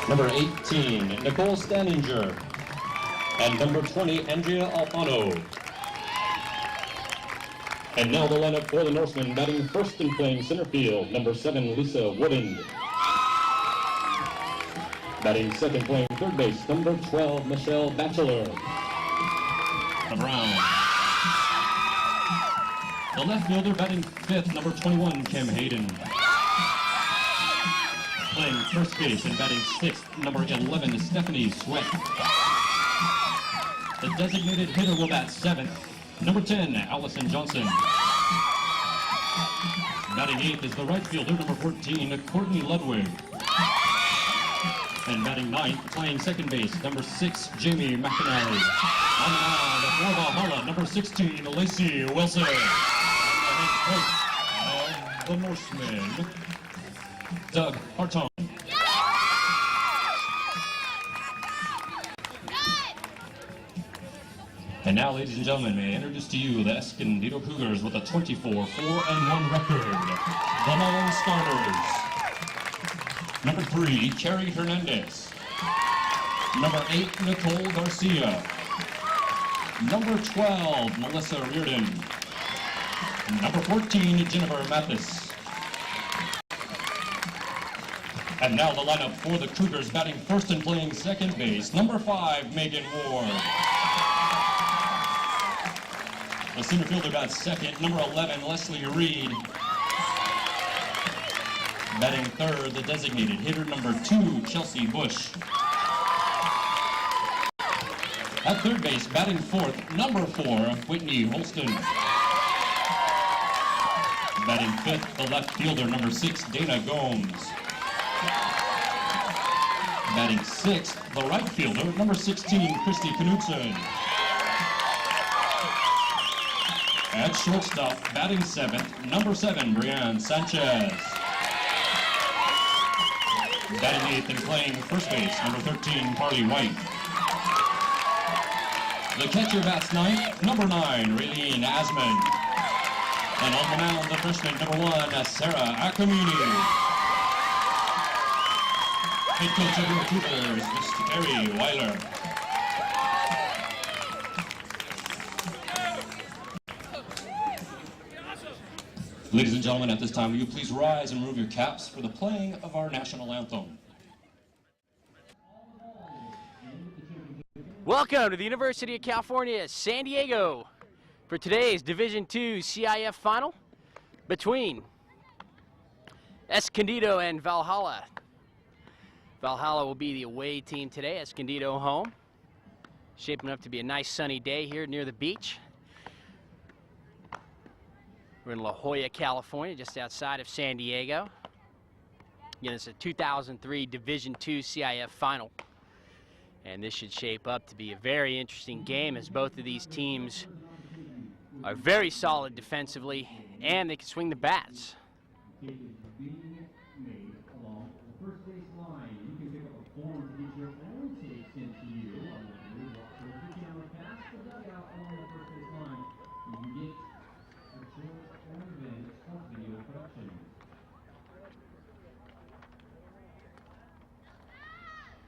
number 18, Nicole Staninger, and number 20, Andrea Alfano. And now the lineup for the Norsemen, batting first and playing center field, number 7, Lisa Woodend. Batting second, playing third base, number 12, Michelle Batchelor. Brown. The left fielder batting fifth, number 21, Kim Hayden. Playing first base and batting sixth, number 11, Stephanie Sweat. The designated hitter will bat seventh, number 10, Allison Johnson. Batting eighth is the right fielder, number 14, Courtney Ludwig. And batting ninth, playing second base, number 6, Jamie McAnally. On the mound for Valhalla, number 16, Lacey Wilson. And the head coach of the Norsemen, Doug Hartong. And now, ladies and gentlemen, may I introduce to you the Escondido Cougars with a 24-4-1 record. The following starters. Number 3, Carrie Hernandez. Number 8, Nicole Garcia. Number 12, Melissa Reardon. Number 14, Jennifer Mathis. And now the lineup for the Cougars, batting first and playing second base. Number 5, Megan Ward. The center fielder bats second, number 11, Leslie Reed. Batting third, the designated hitter, number 2, Chelsea Bush. At third base, batting fourth, number 4, Whitney Holston. Batting fifth, the left fielder, number 6, Dana Gomes. Batting sixth, the right fielder, number 16, Christy Knudsen. At shortstop, batting seventh, number 7, Brianne Sanchez. Batting eighth and playing first base, number 13, Carly White. The catcher bats ninth, number 9, Raylene Asman. And on the mound, the freshman, number 1, Sarah Akamuni. Head coach of the Cougars, Mr. Terry Weiler. Ladies and gentlemen, at this time, will you please rise and remove your caps for the playing of our national anthem. Welcome to the University of California, San Diego for today's Division II CIF final between Escondido and Valhalla. Valhalla will be the away team today, Escondido home. Shaping up to be a nice sunny day here near the beach. We're in La Jolla, California, just outside of San Diego. Again, it's a 2003 Division II CIF final. And this should shape up to be a very interesting game, as both of these teams are very solid defensively and they can swing the bats.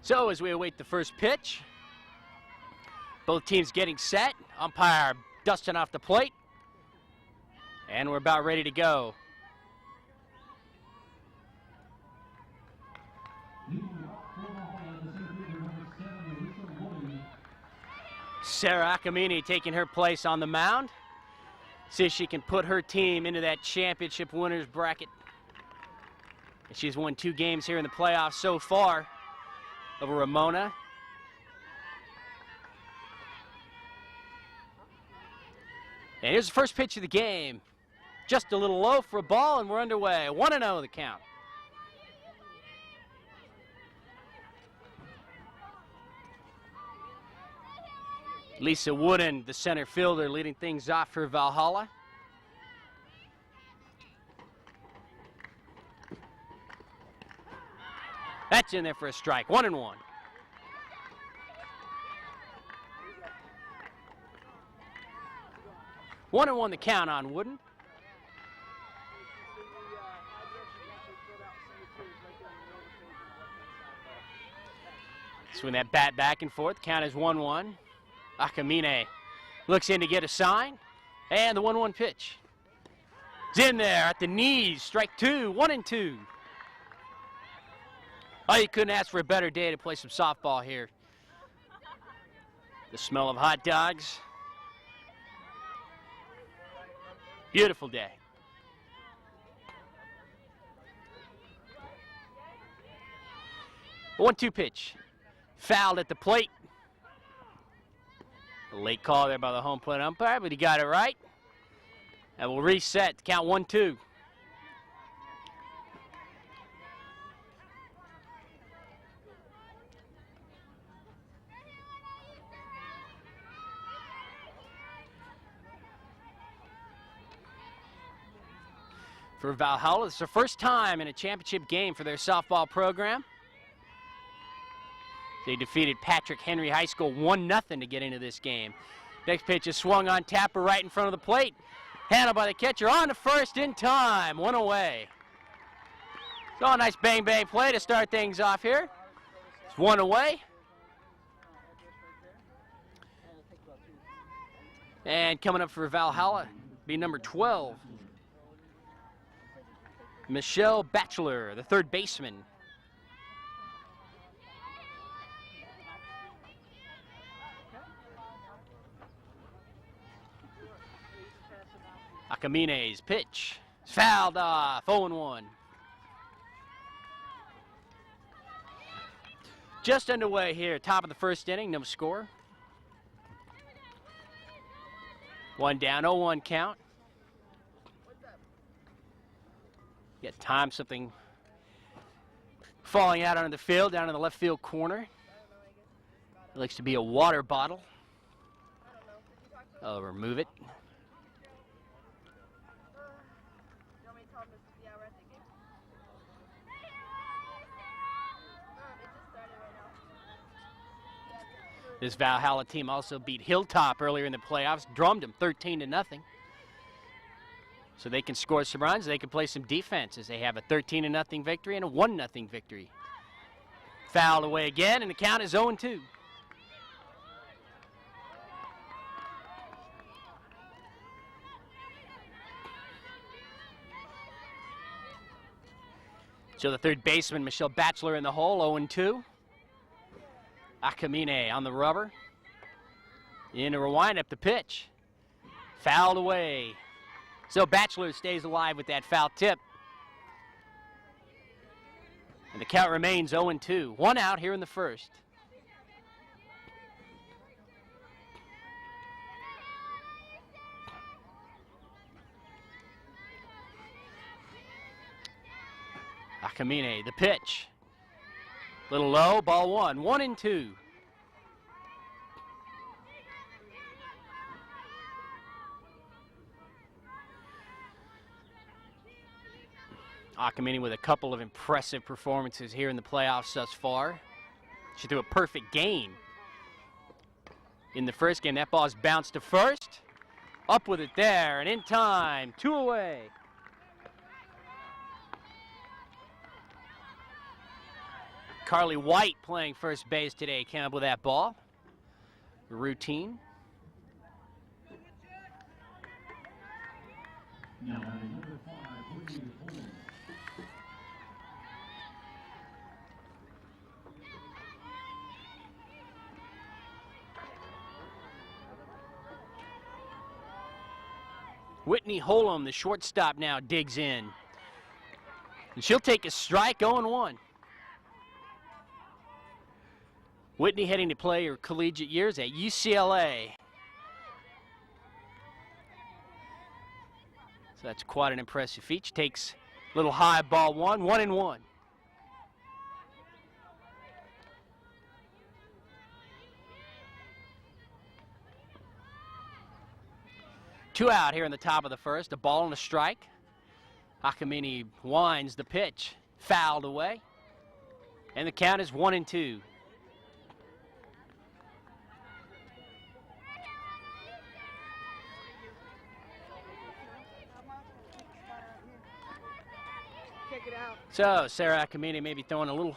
So as we await the first pitch, both teams getting set, umpire dusting off the plate, and we're about ready to go. Sarah Akamini taking her place on the mound. See if she can put her team into that championship winners bracket. She's won 2 games here in the playoffs so far over Ramona. And here's the first pitch of the game. Just a little low for a ball, and we're underway. 1-0 the count. Lisa Wooden, the center fielder, leading things off for Valhalla. That's in there for a strike. 1-1. One and one the count on Wooden. Swing that bat back and forth. Count is 1-1. Akamine looks in to get a sign. And the 1-1 pitch. It's in there at the knees. Strike 2, 1-2. Oh, you couldn't ask for a better day to play some softball here. The smell of hot dogs. Beautiful day. 1-2 pitch. Fouled at the plate. A late call there by the home plate umpire, but he got it right. And we'll reset. Count 1-2. For Valhalla, it's their first time in a championship game for their softball program. They defeated Patrick Henry High School 1-0 to get into this game. Next pitch is swung on Tapper right in front of the plate. Handled by the catcher on to first in time. 1 away. So a nice bang-bang play to start things off here. It's 1 away. And coming up for Valhalla, be number 12. Michelle Batchelor, the third baseman. Akamine's pitch. It's fouled off. 0-1. Just underway here. Top of the first inning. No score. 1 down. 0-1 count. Get time something falling out onto the field, down in the left field corner. It likes to be a water bottle. I'll remove it. This Valhalla team also beat Hilltop earlier in the playoffs, drummed them 13-0. So they can score some runs, they can play some defense as they have a 13-0 victory and a 1-0 victory. Fouled away again, and the count is 0-2. So the third baseman, Michelle Batchelor, in the hole, 0-2. Akamine on the rubber. In a rewind up the pitch. Fouled away. So Batchelor stays alive with that foul tip. And the count remains 0-2. 1 out here in the first. Akamine, the pitch. Little low, ball 1. 1-2. Akamine with a couple of impressive performances here in the playoffs thus far. She threw a perfect game in the first game. That ball's bounced to first. Up with it there, and in time. 2 away. Carly White playing first base today came up with that ball. Routine. Now, number 5, Whitney Holm, the shortstop, now digs in. And she'll take a strike, 0-1. Whitney heading to play her collegiate years at UCLA. So that's quite an impressive feat. She takes a little high, ball 1, 1-1. Two out here in the top of the first, a ball and a strike. Akamine winds the pitch, fouled away. And the count is 1-2. So Sarah Akamine may be throwing a little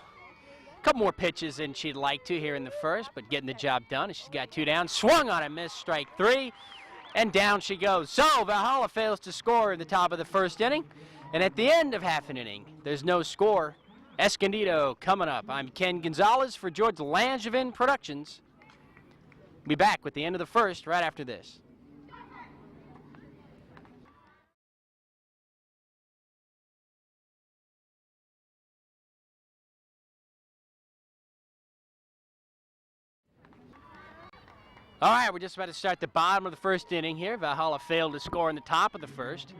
couple more pitches than she'd like to here in the first, but getting the job done. And she's got 2 down. Swung on a miss, strike 3, and down she goes. So Valhalla fails to score in the top of the first inning, and at the end of half an inning, there's no score. Escondido coming up. I'm Ken Gonzalez for George Langevin Productions. Be back with the end of the first right after this. All right, we're just about to start the bottom of the first inning here. Valhalla failed to score in the top of the first.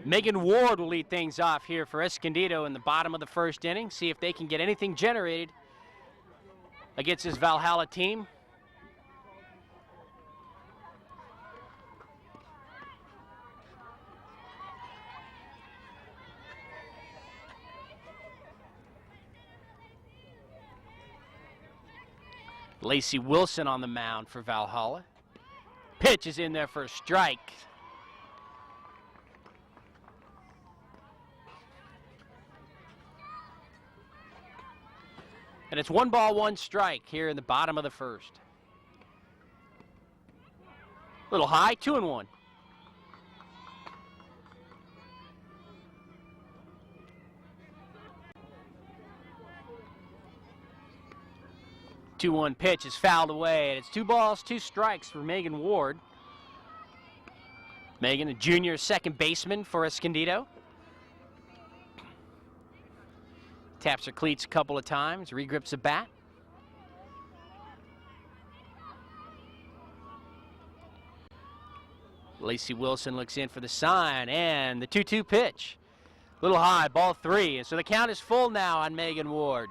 Megan Ward will lead things off here for Escondido in the bottom of the first inning. See if they can get anything generated against this Valhalla team. Lacey Wilson on the mound for Valhalla. Pitch is in there for a strike. And it's 1 ball, 1 strike here in the bottom of the first. A little high, 2-1. 2-1 pitch is fouled away, and it's 2 balls, 2 strikes for Megan Ward. Megan, a junior second baseman for Escondido. Taps her cleats a couple of times, regrips the bat. Lacey Wilson looks in for the sign, and the 2-2 pitch. A little high, ball 3, and so the count is full now on Megan Ward.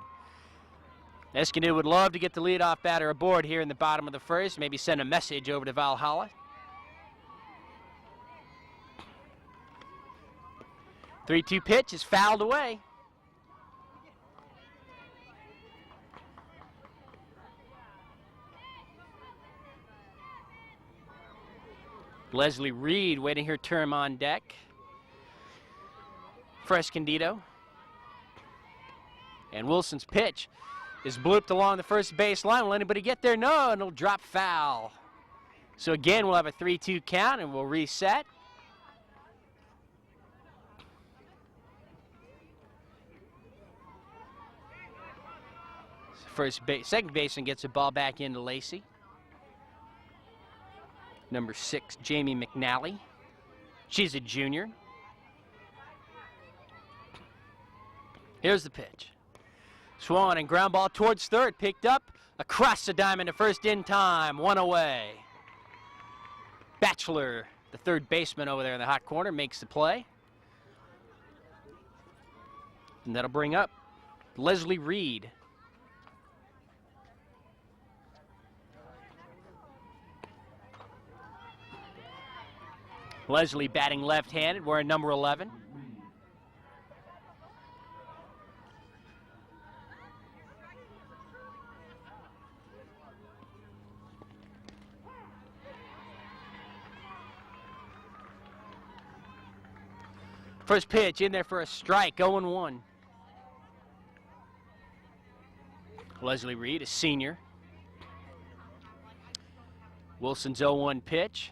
Escondido would love to get the leadoff batter aboard here in the bottom of the first, maybe send a message over to Valhalla. 3-2 pitch is fouled away. Leslie Reed waiting her turn on deck for Escondido. And Wilson's pitch is blooped along the first base line. Will anybody get there? No, and it'll drop foul. So again, we'll have a 3-2 count, and we'll reset. Second baseman gets the ball back into Lacey. Number 6, Jamie McNally. She's a junior. Here's the pitch. Swung and ground ball towards third, picked up across the diamond to first in time, 1 away. Batchelor, the third baseman over there in the hot corner, makes the play. And that'll bring up Leslie Reed. Leslie batting left-handed, wearing number 11. First pitch in there for a strike, 0-1. Leslie Reed, a senior. Wilson's 0-1 pitch.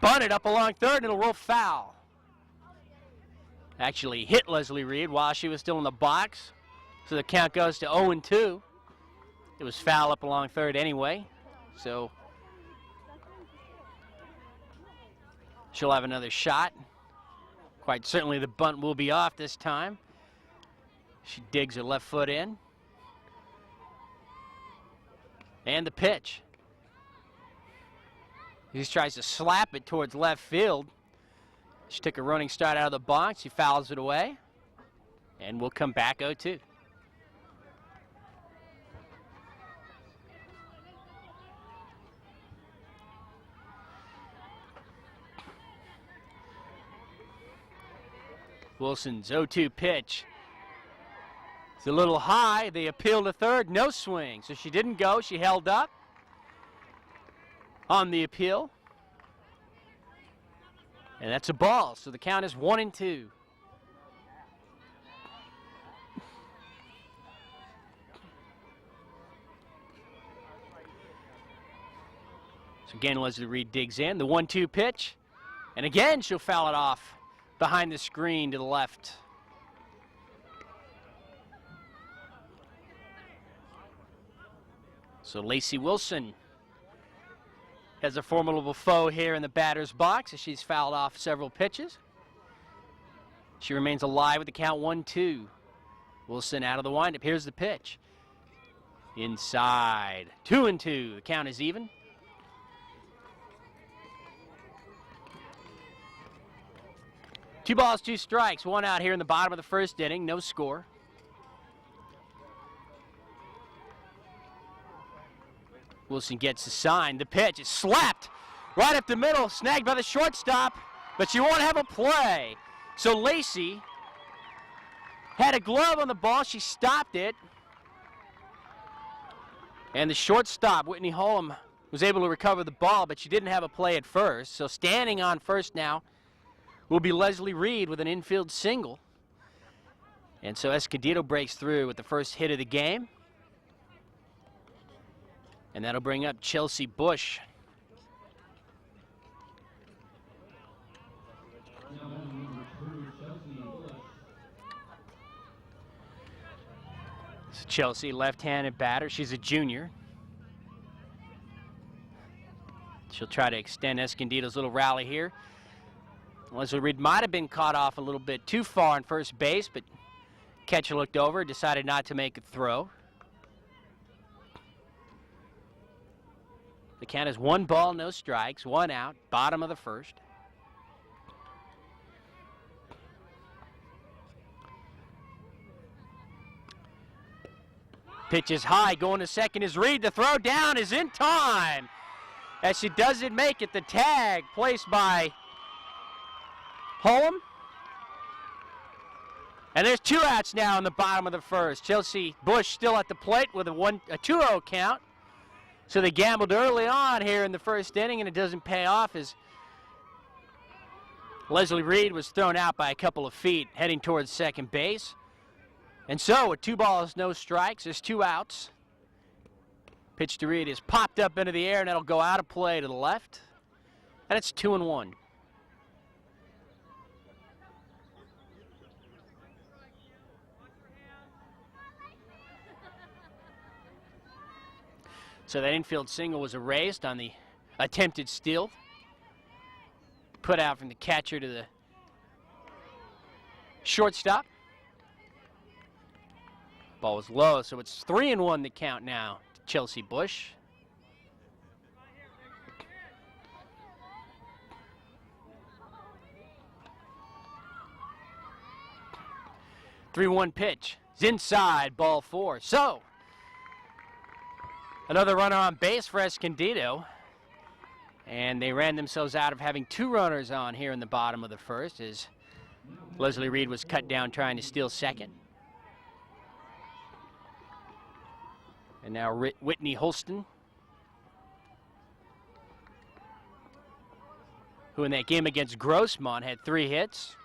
Bunted up along third, and it'll roll foul. Actually hit Leslie Reed while she was still in the box. So the count goes to 0-2. It was foul up along third anyway. So she'll have another shot. Quite certainly the bunt will be off this time. She digs her left foot in. And the pitch. He just tries to slap it towards left field. She took a running start out of the box. She fouls it away. And we'll come back 0-2. Wilson's 0-2 pitch. It's a little high. They appeal to third. No swing. So she didn't go. She held up on the appeal. And that's a ball. So the count is 1-2. So again, Leslie Reed digs in. The 1-2 pitch. And again, she'll foul it off behind the screen to the left. So Lacey Wilson has a formidable foe here in the batter's box as she's fouled off several pitches. She remains alive with the count 1-2. Wilson out of the windup. Here's the pitch. Inside. 2-2. The count is even. Two balls, two strikes. One out here in the bottom of the first inning. No score. Wilson gets the sign. The pitch is slapped right up the middle, snagged by the shortstop, but she won't have a play. So Lacey had a glove on the ball. She stopped it. And the shortstop, Whitney Holm, was able to recover the ball, but she didn't have a play at first. So standing on first now will be Leslie Reed with an infield single. And so Escondido breaks through with the first hit of the game. And that'll bring up Chelsea Bush. So Chelsea, left-handed batter. She's a junior. She'll try to extend Escondido's little rally here. Leslie Reed might have been caught off a little bit too far on first base, but catcher looked over, decided not to make a throw. The count is 1 ball, no strikes, 1 out, bottom of the first. Pitch is high, going to second is Reed. The throw down is in time. As she doesn't make it, the tag placed by Holm. And there's 2 outs now in the bottom of the first. Chelsea Bush still at the plate with a 2-0 count. So they gambled early on here in the first inning, and it doesn't pay off as Leslie Reed was thrown out by a couple of feet heading towards second base. And so with 2 balls, no strikes, there's 2 outs. Pitch to Reed is popped up into the air, and that'll go out of play to the left. And it's 2-1. So that infield single was erased on the attempted steal. Put out from the catcher to the shortstop. Ball was low, so it's 3-1 the count now to Chelsea Bush. "3-1 pitch. It's inside, ball 4. So another runner on base for Escondido. And they ran themselves out of having 2 runners on here in the bottom of the first as Leslie Reed was cut down trying to steal second. And now Whitney Holston, who in that game against Grossmont had 3 hits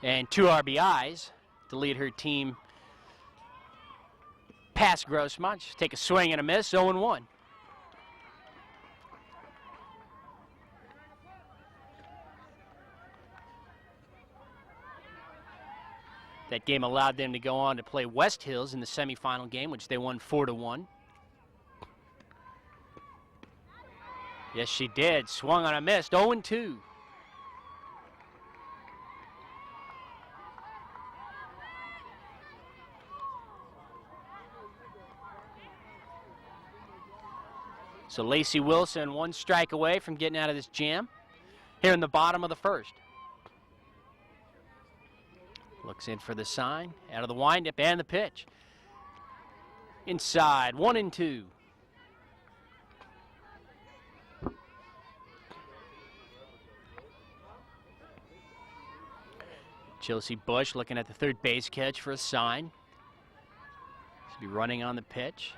and 2 RBIs to lead her team past Grossmont. She'll take a swing and a miss, 0-1. That game allowed them to go on to play West Hills in the semifinal game, which they won 4-1. Yes, she did. Swung on a miss, 0-2. So Lacey Wilson 1 strike away from getting out of this jam here in the bottom of the first. Looks in for the sign, out of the windup and the pitch. Inside, 1-2. Chelsea Bush looking at the third base catch for a sign. Should be running on the pitch.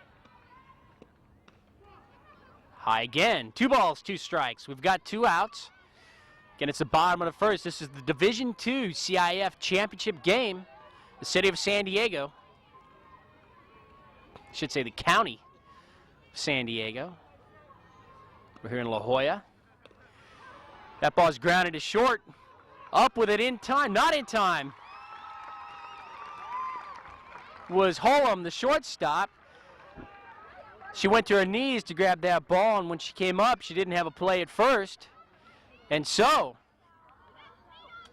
High again, 2 balls, 2 strikes. We've got 2 outs. Again, it's the bottom of the first. This is the Division II CIF Championship game. The city of San Diego. I should say the county of San Diego. We're here in La Jolla. That ball's grounded to short. Up with it in time, not in time. Was Holm, the shortstop. She went to her knees to grab that ball, and when she came up, she didn't have a play at first. And so,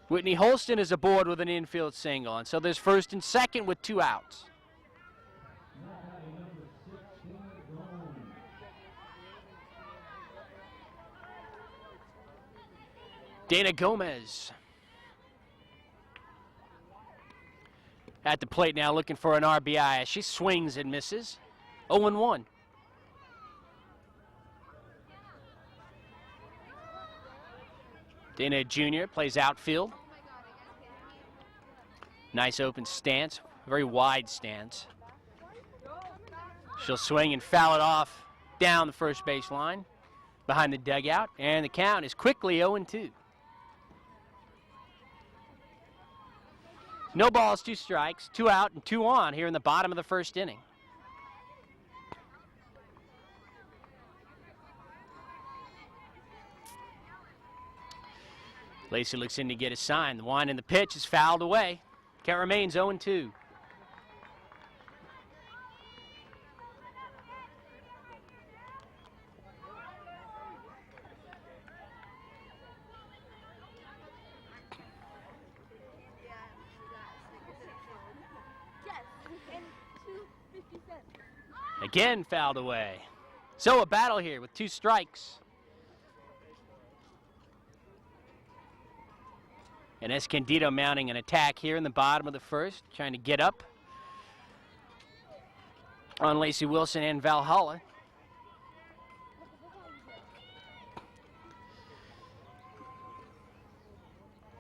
Whitney Holston is aboard with an infield single. And so there's first and second with 2 outs. Dana Gomez at the plate now looking for an RBI as she swings and misses. 0-1. Dana Jr. plays outfield. Nice open stance, very wide stance. She'll swing and foul it off down the first base line behind the dugout, and the count is quickly 0-2. No balls, 2 strikes, 2 out and 2 on here in the bottom of the first inning. Lacey looks in to get a sign. The wind and the pitch is fouled away. Count remains 0-2. Again fouled away. So a battle here with 2 strikes. And Escondido mounting an attack here in the bottom of the first, trying to get up on Lacey Wilson and Valhalla.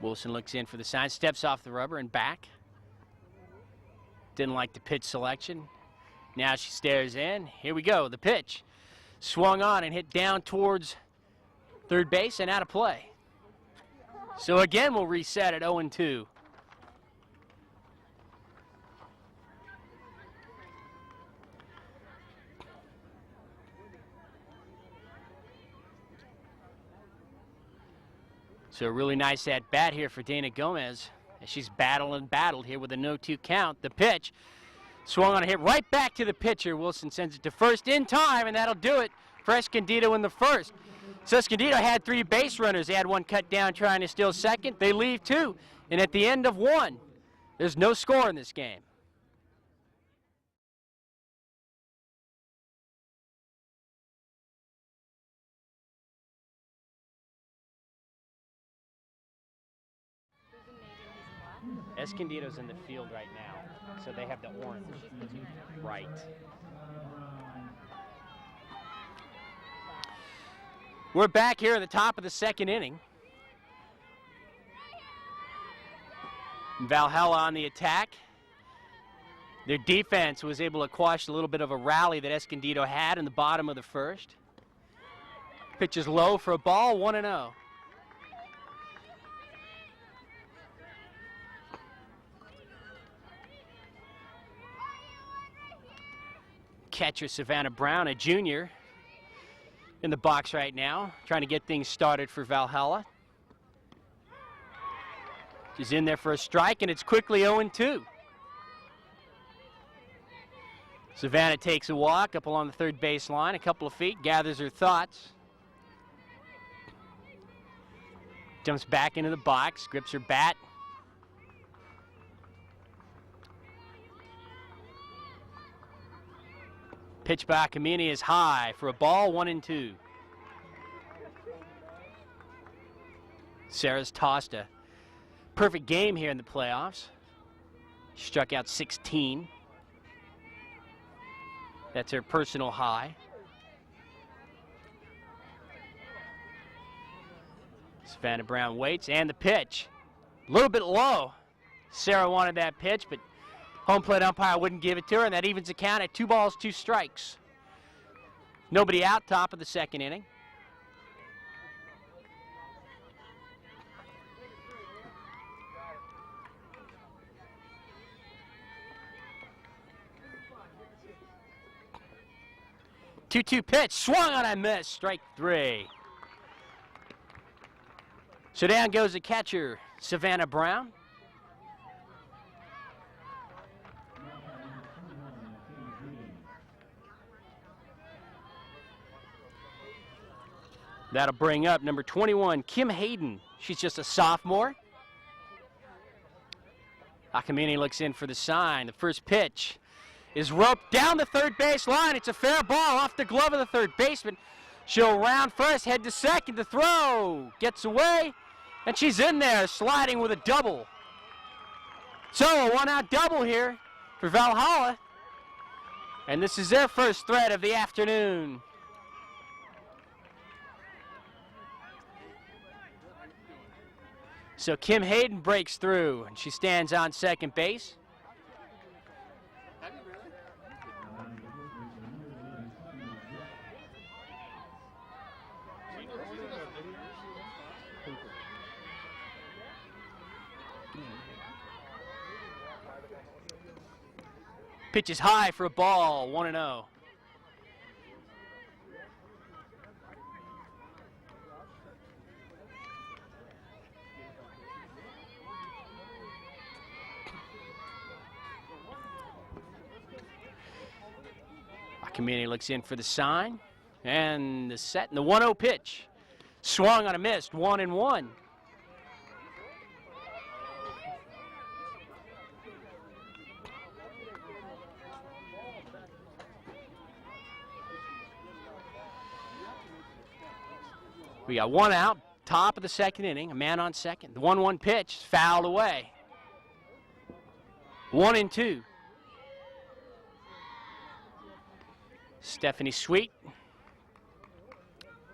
Wilson looks in for the sign, steps off the rubber and back. Didn't like the pitch selection. Now she stares in. Here we go, the pitch. Swung on and hit down towards third base and out of play. So again, we'll reset at 0-2. So a really nice at-bat here for Dana Gomez as she's battled here with a 0-2 count. The pitch swung on a hit right back to the pitcher. Wilson sends it to first in time, and that'll do it for Escondido in the first. So Escondido had 3 base runners. They had 1 cut down trying to steal second. They leave 2. And at the end of 1, there's no score in this game. Escondido's in the field right now, so they have the orange. Right. We're back here at the top of the second inning. Valhalla on the attack. Their defense was able to quash a little bit of a rally that Escondido had in the bottom of the first. Pitch is low for a ball, 1-0. Catcher Savannah Brown, a junior, in the box right now, trying to get things started for Valhalla. She's in there for a strike, and it's quickly 0-2. Savannah takes a walk up along the third base line, a couple of feet, gathers her thoughts. Jumps back into the box, grips her bat. Pitch by Kamini is high for a ball, 1-2. Sarah's tossed a perfect game here in the playoffs. She struck out 16. That's her personal high. Savannah Brown waits, and the pitch. A little bit low. Sarah wanted that pitch, but home plate umpire wouldn't give it to her, and that evens the count at 2 balls, 2 strikes. Nobody out, top of the second inning. 2-2 pitch, swung on and missed, strike 3. So down goes the catcher, Savannah Brown. That'll bring up number 21, Kim Hayden. She's just a sophomore. Akamine looks in for the sign. The first pitch is roped down the third base line. It's a fair ball off the glove of the third baseman. She'll round first, head to second, the throw. Gets away, and she's in there, sliding with a double. So a one-out double here for Valhalla. And this is their first threat of the afternoon. So Kim Hayden breaks through, and she stands on second base. Pitch is high for a ball, 1-0. Akamine looks in for the sign, and the set, and the 1-0 pitch. Swung on a missed, 1-1. We got one out, top of the second inning, a man on second. The 1-1 pitch is fouled away. 1-2. Stephanie Sweet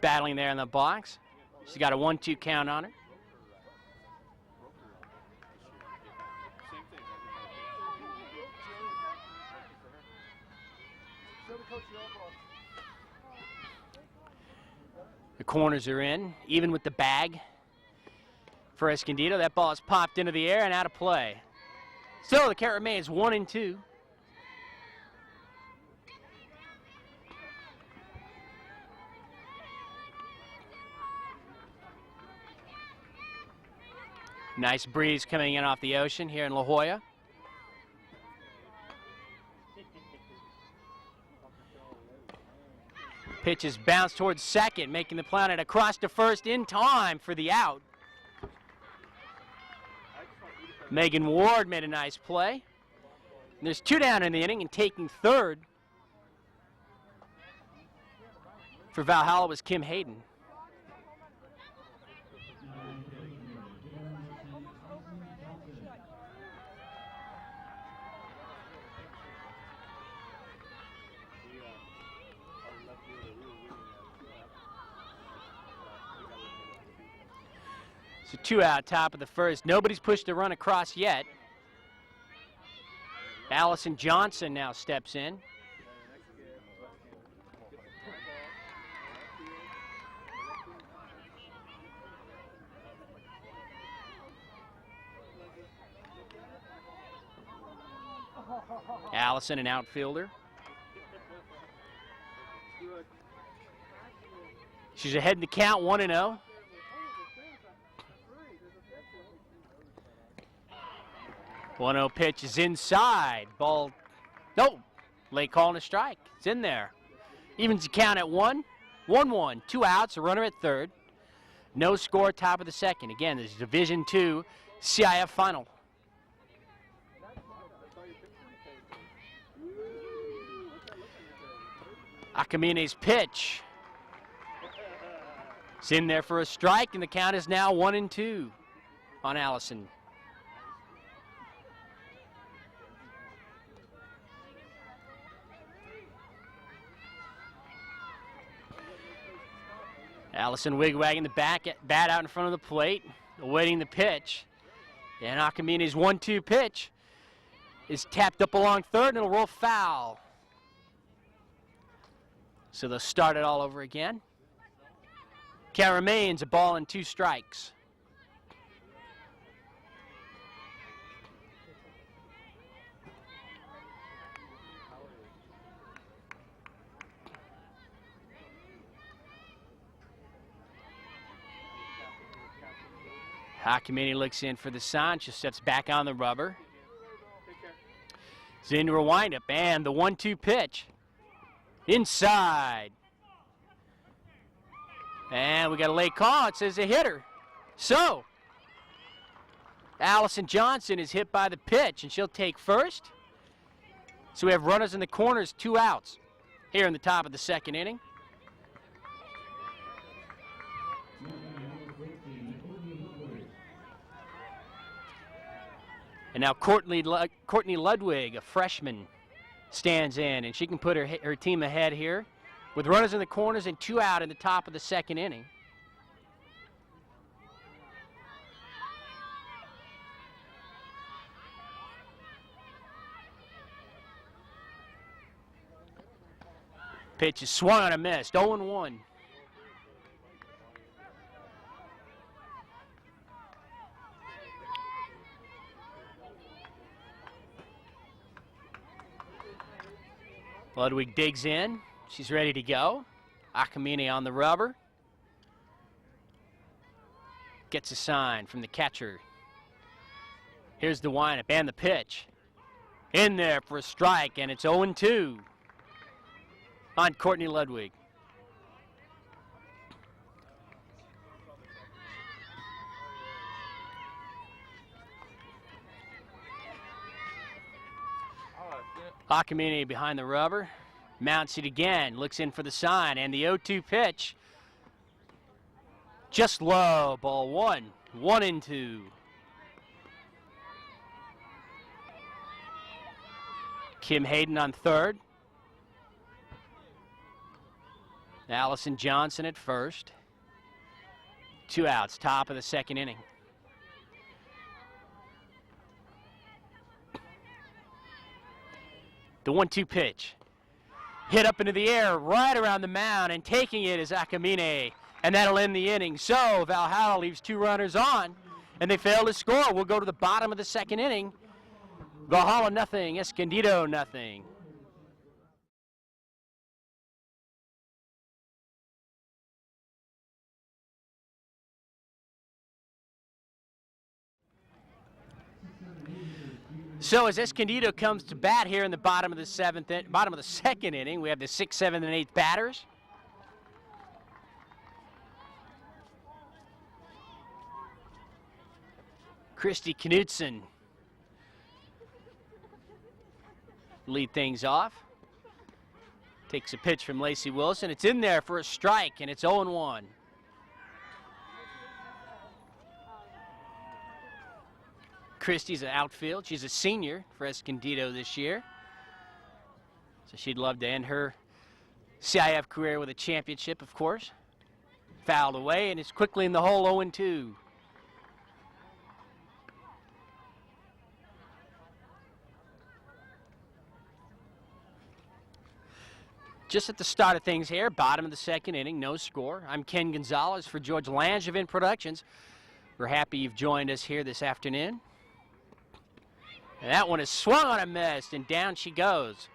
battling there in the box. She's got a 1-2 count on her. The corners are in, even with the bag for Escondido. That ball is popped into the air and out of play. Still, the count remains 1-2. Nice breeze coming in off the ocean here in La Jolla. Pitch is bounced towards second, making the planet across to first in time for the out. Megan Ward made a nice play. And there's 2 down in the inning, and taking third for Valhalla was Kim Hayden. So 2 out, top of the first. Nobody's pushed a run across yet. Allison Johnson now steps in. Allison, an outfielder. She's ahead in the count, 1-0. 1-0 pitch is inside. Ball, no, late call and a strike. It's in there. Evens the count at 1-1. 2 outs, a runner at third. No score, top of the second. Again, this is Division II CIF final. Akamine's pitch. It's in there for a strike, and the count is now 1-2 on Allison. Allison wigwagging the bat out in front of the plate, awaiting the pitch. And Akamine's 1-2 pitch is tapped up along third, and it'll roll foul. So they'll start it all over again. Count remains a ball and 2 strikes. Hawkemini looks in for the sign. She steps back on the rubber. It's into her windup, and the 1-2 pitch. Inside. And we got a late call. It says a hitter. So, Allison Johnson is hit by the pitch, and she'll take first. So we have runners in the corners, 2 outs here in the top of the second inning. And now Courtney Ludwig, a freshman, stands in, and she can put her team ahead here with runners in the corners and 2 out in the top of the second inning. Pitch is swung on a miss, 0-1. Ludwig digs in. She's ready to go. Hawkemini on the rubber. Gets a sign from the catcher. Here's the windup and the pitch. In there for a strike, and it's 0-2 on Courtney Ludwig. Hawkemini behind the rubber, mounts it again, looks in for the sign, and the 0-2 pitch. Just low, ball 1, 1-2. Kim Hayden on third. Allison Johnson at first. 2 outs, top of the second inning. The 1-2 pitch. Hit up into the air, right around the mound, and taking it is Hawkemini, and that'll end the inning. So Valhalla leaves 2 runners on, and they fail to score. We'll go to the bottom of the second inning. Valhalla nothing, Escondido nothing. So as Escondido comes to bat here in the bottom of the second inning, we have the 6th, 7th, and 8th batters. Christy Knudsen lead things off. Takes a pitch from Lacey Wilson. It's in there for a strike, and it's 0-1. Christie's an outfield. She's a senior for Escondido this year. So she'd love to end her CIF career with a championship, of course. Fouled away, and it's quickly in the hole, 0-2. Just at the start of things here, bottom of the second inning, no score. I'm Ken Gonzalez for George Langevin Productions. We're happy you've joined us here this afternoon. And that one is swung on a miss, and down she goes.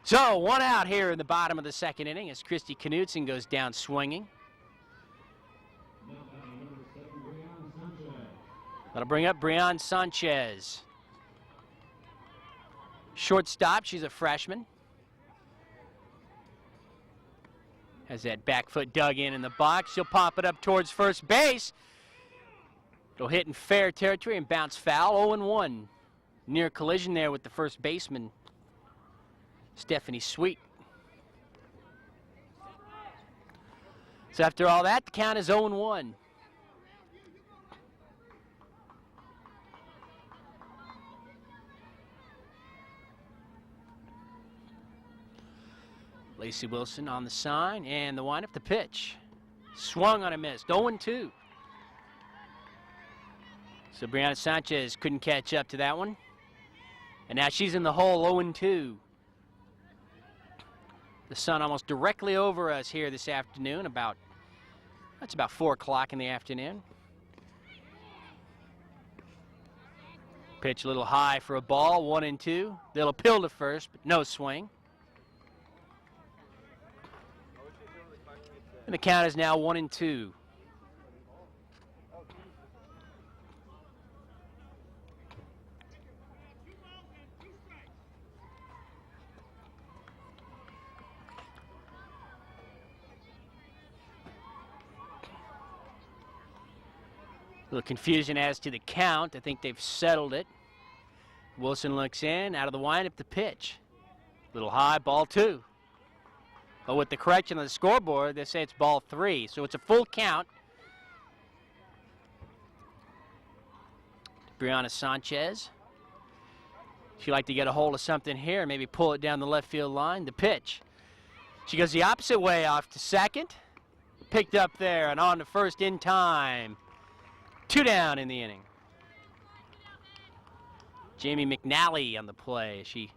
So 1 out here in the bottom of the second inning as Christy Knudsen goes down swinging. That'll bring up Brianne Sanchez. Shortstop, she's a freshman. Has that back foot dug in the box. She'll pop it up towards first base. It'll hit in fair territory and bounce foul, 0-1. Near collision there with the first baseman, Stephanie Sweet. So after all that, the count is 0-1. Lacey Wilson on the sign, and the windup, the pitch. Swung on a miss, 0-2. So Brianna Sanchez couldn't catch up to that one. And now she's in the hole, 0-2. The sun almost directly over us here this afternoon, that's about 4 o'clock in the afternoon. Pitch a little high for a ball, 1-2. They'll appeal to first, but no swing. And the count is now 1-2. A little confusion as to the count. I think they've settled it. Wilson looks in, out of the windup, the pitch. A little high, ball 2. But with the correction on the scoreboard, they say it's ball 3. So it's a full count. Brianna Sanchez. She'd like to get a hold of something here, maybe pull it down the left field line. The pitch. She goes the opposite way off to second. Picked up there and on to first in time. 2 down in the inning. Jamie McNally on the play. She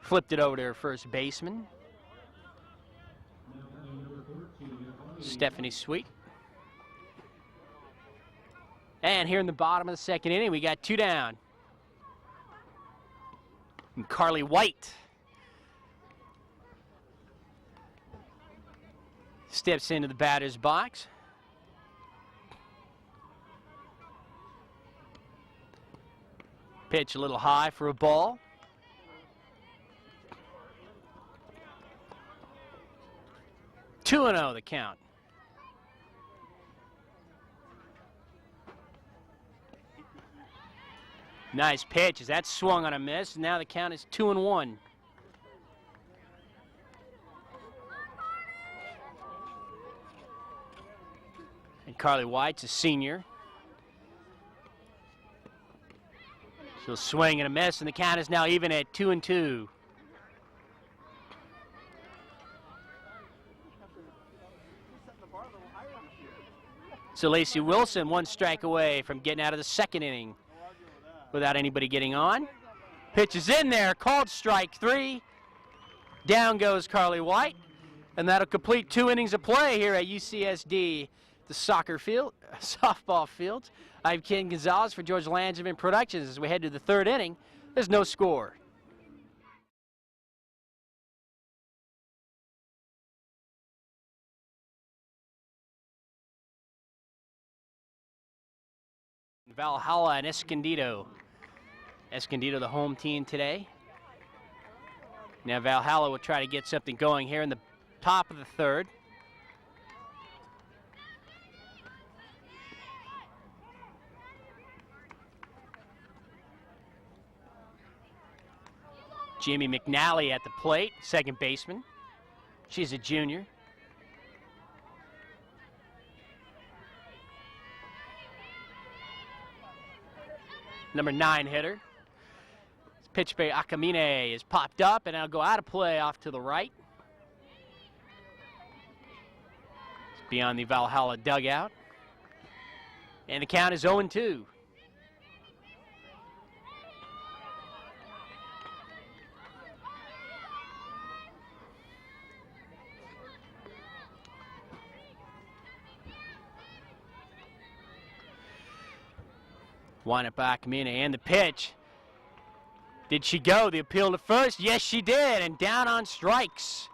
flipped it over to her first baseman, Stephanie Sweet. And here in the bottom of the second inning, we got 2 down. And Carly White steps into the batter's box. Pitch a little high for a ball. Two 2-0 the count. Nice pitch as that swung on a miss. Now the count is 2-1. And Carly White's a senior. She'll swing and a miss, and the count is now even at 2-2. So Lacey Wilson 1 strike away from getting out of the second inning without anybody getting on. Pitch is in there, called strike 3. Down goes Carly White, and that'll complete 2 innings of play here at UCSD, the softball field. I'm Ken Gonzalez for George Langevin Productions. As we head to the 3rd inning, there's no score. Valhalla and Escondido. Escondido, the home team today. Now Valhalla will try to get something going here in the top of the 3rd. Jamie McNally at the plate, second baseman. She's a junior. Number 9 hitter. Pitch by Akamine is popped up, and it'll go out of play off to the right. It's beyond the Valhalla dugout. And the count is 0-2. Wind up by Akamine, and the pitch. Did she go? The appeal to first? Yes, she did. And down on strikes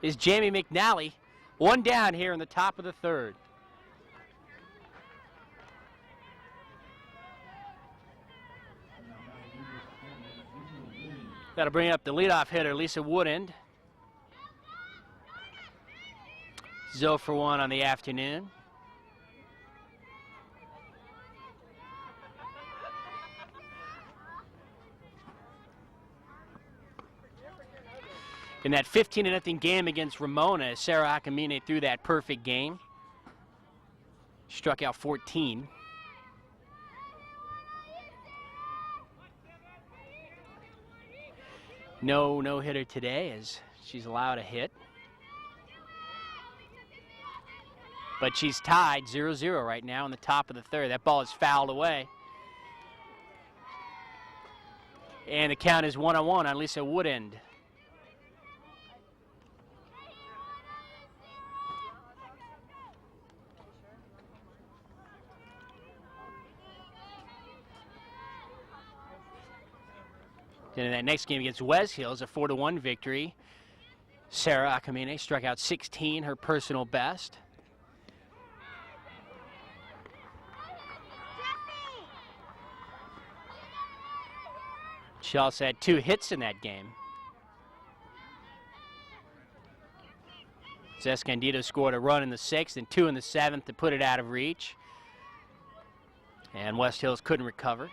is Jamie McNally. 1 down here in the top of the 3rd. That'll bring up the leadoff hitter, Lisa Woodend. 0 for 1 on the afternoon. In that 15-0 game against Ramona, Sarah Akamine threw that perfect game. Struck out 14. No hitter today as she's allowed a hit. But she's tied 0-0 right now in the top of the 3rd. That ball is fouled away. And the count is 1-1 on Lisa Woodend. Then in that next game against Wes Hills, a 4-1 victory. Sarah Akamine struck out 16, her personal best. She also had 2 hits in that game. As Escondido scored a run in the 6th and 2 in the 7th to put it out of reach. And West Hills couldn't recover.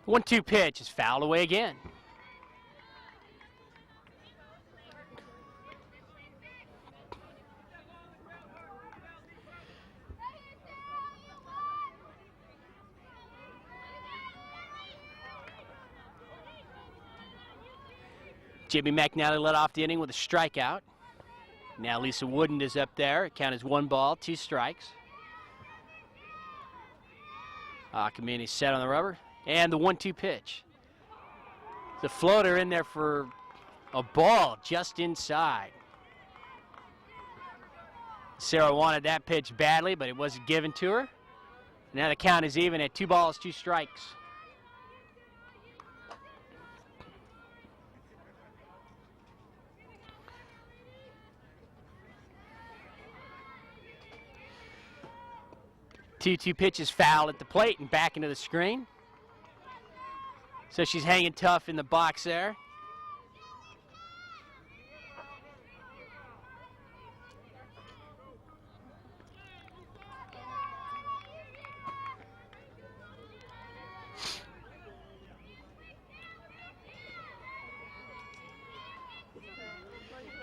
1-2 pitch is fouled away again. Jimmy McNally led off the inning with a strikeout. Now Lisa Wooden is up there. Count is 1 ball, 2 strikes. Kamini set on the rubber. And the 1-2 pitch. The floater in there for a ball just inside. Sarah wanted that pitch badly, but it wasn't given to her. Now the count is even at 2 balls, 2 strikes. Two pitches foul at the plate and back into the screen. So she's hanging tough in the box there.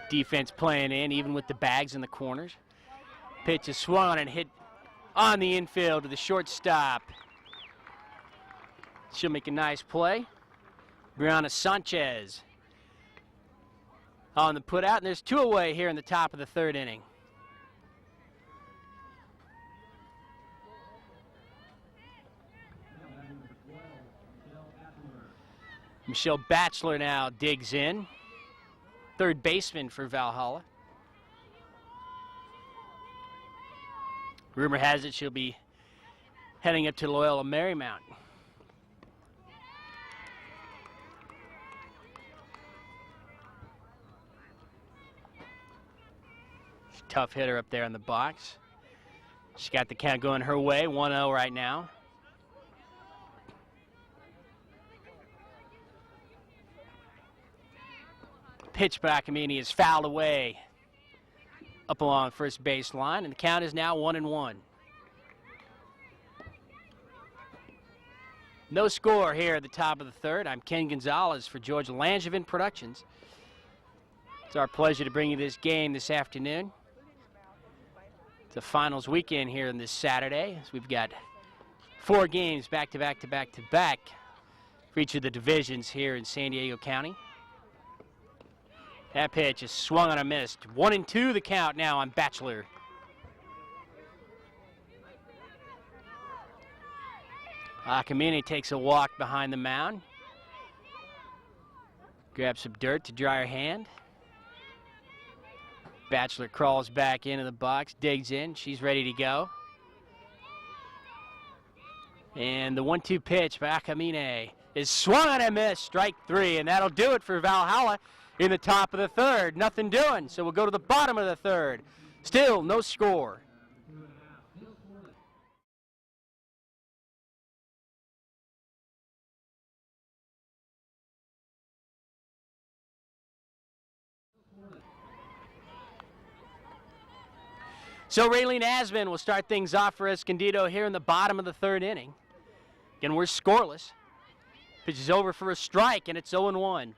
Defense playing in, even with the bags in the corners. Pitch is swung and hit on the infield to the shortstop. She'll make a nice play. Brianna Sanchez on the putout, and there's 2 away here in the top of the 3rd inning. Michelle Batchelor now digs in. 3rd baseman for Valhalla. Rumor has it she'll be heading up to Loyola Marymount. Tough hitter up there in the box. She's got the count going her way, 1-0 right now. Pitch by Kamini is fouled away up along first base line, and the count is now 1-1. No score here at the top of the 3rd. I'm Ken Gonzalez for Georgia Langevin Productions. It's our pleasure to bring you this game this afternoon. It's a finals weekend here on this Saturday, as we've got 4 games back to back to back to back for each of the divisions here in San Diego County. That pitch is swung on a missed. 1-2 the count now on Batchelor. Kamini takes a walk behind the mound. Grabs some dirt to dry her hand. Batchelor crawls back into the box, digs in. She's ready to go. And the 1-2 pitch by Kamini is swung on a miss. Strike 3, and that'll do it for Valhalla in the top of the 3rd. Nothing doing, so we'll go to the bottom of the 3rd. Still no score. So Raylene Asman will start things off for Escondido here in the bottom of the 3rd inning. Again, we're scoreless. Pitch is over for a strike, and it's 0-1.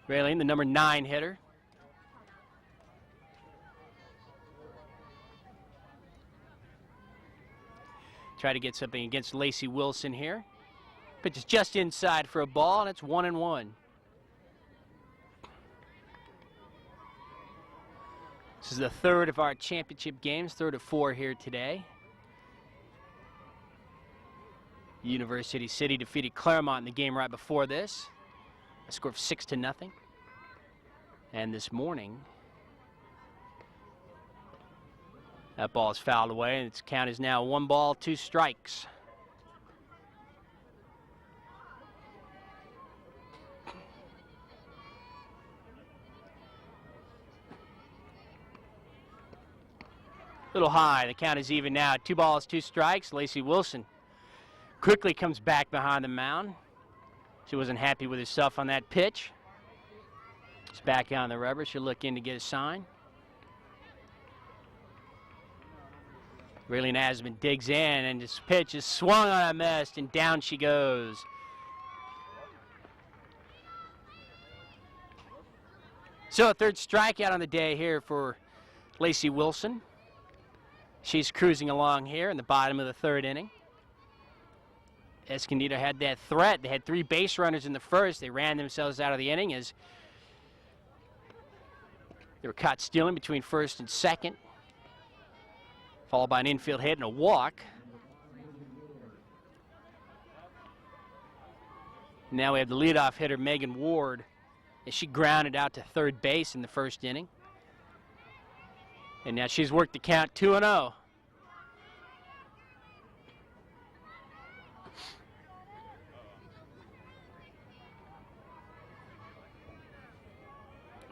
Raylene, the number 9 hitter. Try to get something against Lacey Wilson here. Pitch is just inside for a ball, and it's 1-1. This is the 3rd of our championship games, 3rd of 4 here today. University City defeated Claremont in the game right before this. A score of 6-0. And this morning, that ball is fouled away, and its count is now 1 ball, 2 strikes. A little high. The count is even now. 2 balls, 2 strikes. Lacey Wilson quickly comes back behind the mound. She wasn't happy with herself on that pitch. She's back on the rubber. She'll look in to get a sign. Raylene Asman digs in, and this pitch is swung on a miss, and down she goes. So a third strikeout on the day here for Lacey Wilson. She's cruising along here in the bottom of the third inning. Escondido had that threat. They had 3 base runners in the first. They ran themselves out of the inning as they were caught stealing between first and second, followed by an infield hit and a walk. Now we have the leadoff hitter, Megan Ward, as she grounded out to third base in the first inning. And now she's worked the count 2-0.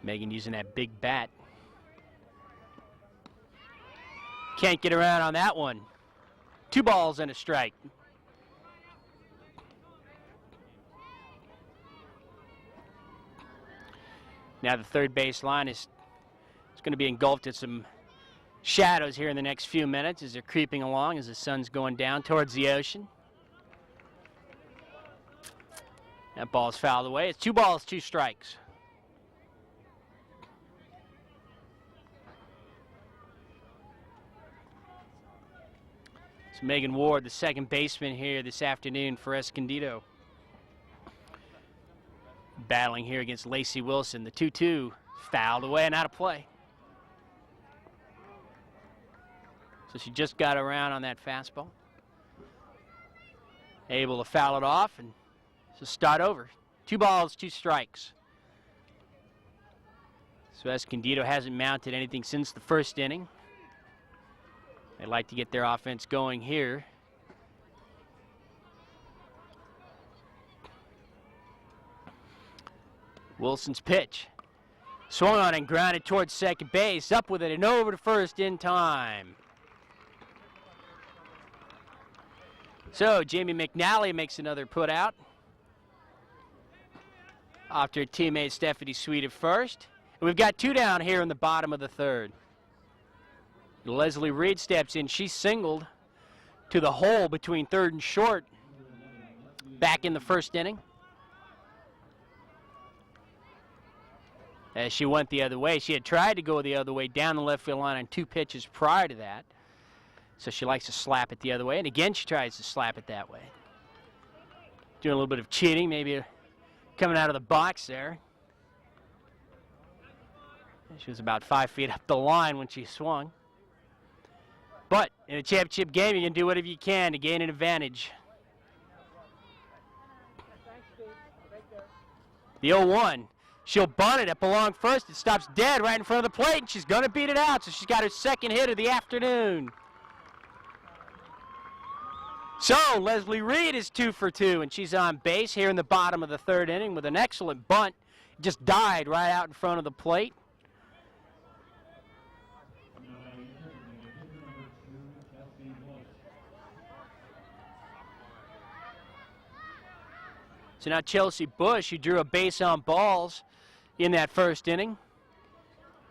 Megan using that big bat. Can't get around on that one. 2 balls and a strike. Now the third base line is going to be engulfed in some shadows here in the next few minutes as they're creeping along as the sun's going down towards the ocean. That ball's fouled away. It's 2 balls, 2 strikes. So Megan Ward, the second baseman here this afternoon for Escondido. Battling here against Lacey Wilson. The 2-2 fouled away and out of play. So she just got around on that fastball. Able to foul it off and so start over. 2 balls, 2 strikes. So Escondido hasn't mounted anything since the first inning. They'd like to get their offense going here. Wilson's pitch. Swung on and grounded towards second base. Up with it and over to first in time. So Jamie McNally makes another put out after teammate Stephanie Sweet at first. And we've got 2 down here in the bottom of the third. Leslie Reed steps in. She singled to the hole between third and short back in the first inning. As she went the other way, she had tried to go the other way down the left field line on 2 pitches prior to that. So she likes to slap it the other way, and again she tries to slap it that way. Doing a little bit of cheating, maybe coming out of the box there. She was about 5 feet up the line when she swung. But in a championship game, you can do whatever you can to gain an advantage. The 0-1. She'll bunt it. It belonged first. It stops dead right in front of the plate, and she's going to beat it out. So she's got her second hit of the afternoon. So Leslie Reed is 2 for 2, and she's on base here in the bottom of the third inning with an excellent bunt. It just died right out in front of the plate. So now Chelsea Bush, who drew a base on balls in that first inning.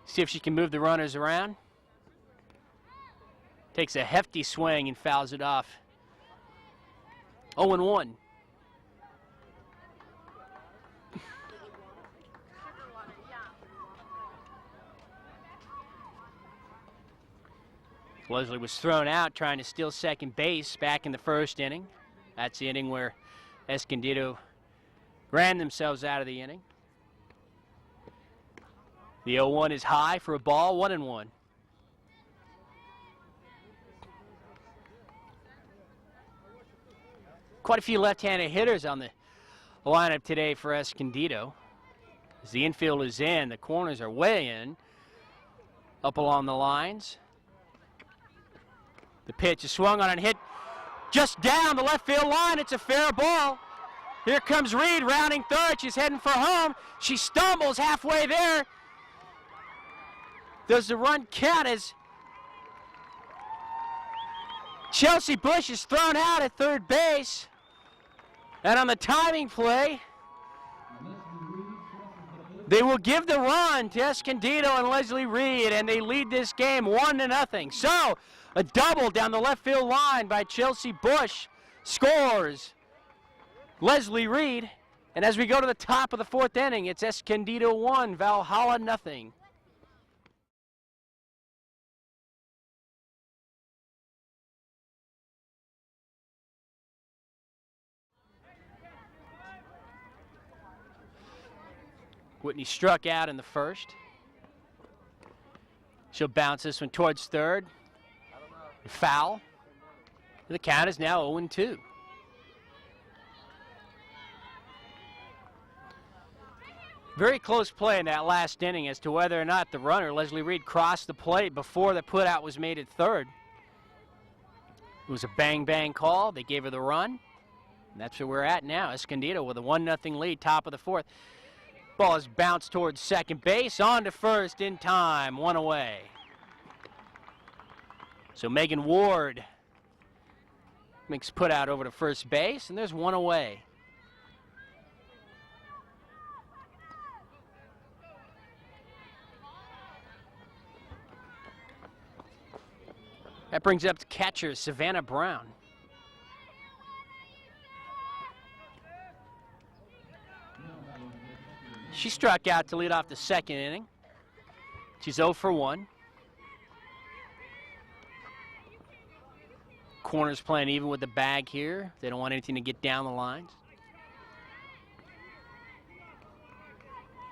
See if she can move the runners around. Takes a hefty swing and fouls it off. 0-1. Leslie was thrown out trying to steal second base back in the first inning. That's the inning where Escondido ran themselves out of the inning. The 0-1 is high for a ball, 1-1. Quite a few left-handed hitters on the lineup today for Escondido. As the infield is in, the corners are way in, up along the lines. The pitch is swung on and hit just down the left field line. It's a fair ball. Here comes Reed rounding third. She's heading for home. She stumbles halfway there. Does the run count as Chelsea Bush is thrown out at third base? And on the timing play, They will give the run to Escondido and Leslie Reed, and they lead this game 1-0. So, a double down the left field line by Chelsea Bush scores Leslie Reed. And as we go to the top of the 4th inning, it's Escondido 1, Valhalla 0. Whitney struck out in the first. She'll bounce this one towards third. Foul. The count is now 0-2. Very close play in that last inning as to whether or not the runner, Leslie Reed, crossed the plate before the putout was made at third. It was a bang-bang call. They gave her the run. And that's where we're at now. Escondido with a 1-0 lead, top of the 4th. Ball is bounced towards second base, on to first in time, 1 away. So Megan Ward makes put out over to first base, and there's 1 away. That brings up the catcher, Savannah Brown. She struck out to lead off the 2nd inning. She's 0 for 1. Corners playing even with the bag here. They don't want anything to get down the lines.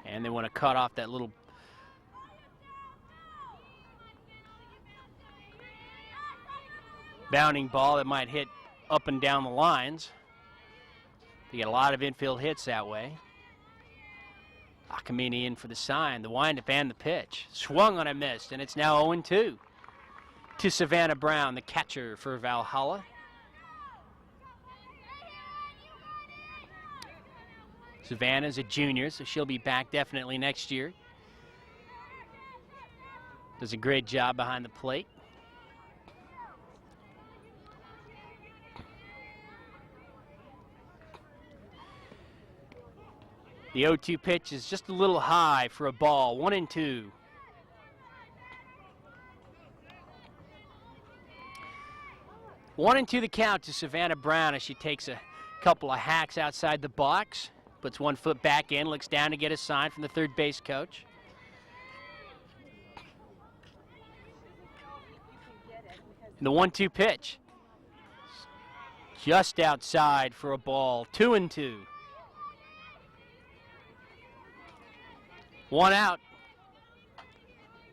And they want to cut off that little bounding ball that might hit up and down the lines. They get a lot of infield hits that way. Akamine in for the sign, the windup and the pitch. Swung on a miss, and it's now 0-2 to Savannah Brown, the catcher for Valhalla. Savannah's a junior, so she'll be back definitely next year. Does a great job behind the plate. The 0-2 pitch is just a little high for a ball, 1-2. One and two the count to Savannah Brown as she takes a couple of hacks outside the box, puts 1 foot back in, looks down to get a sign from the third base coach. And the 1-2 pitch, just outside for a ball, 2-2. 1 out.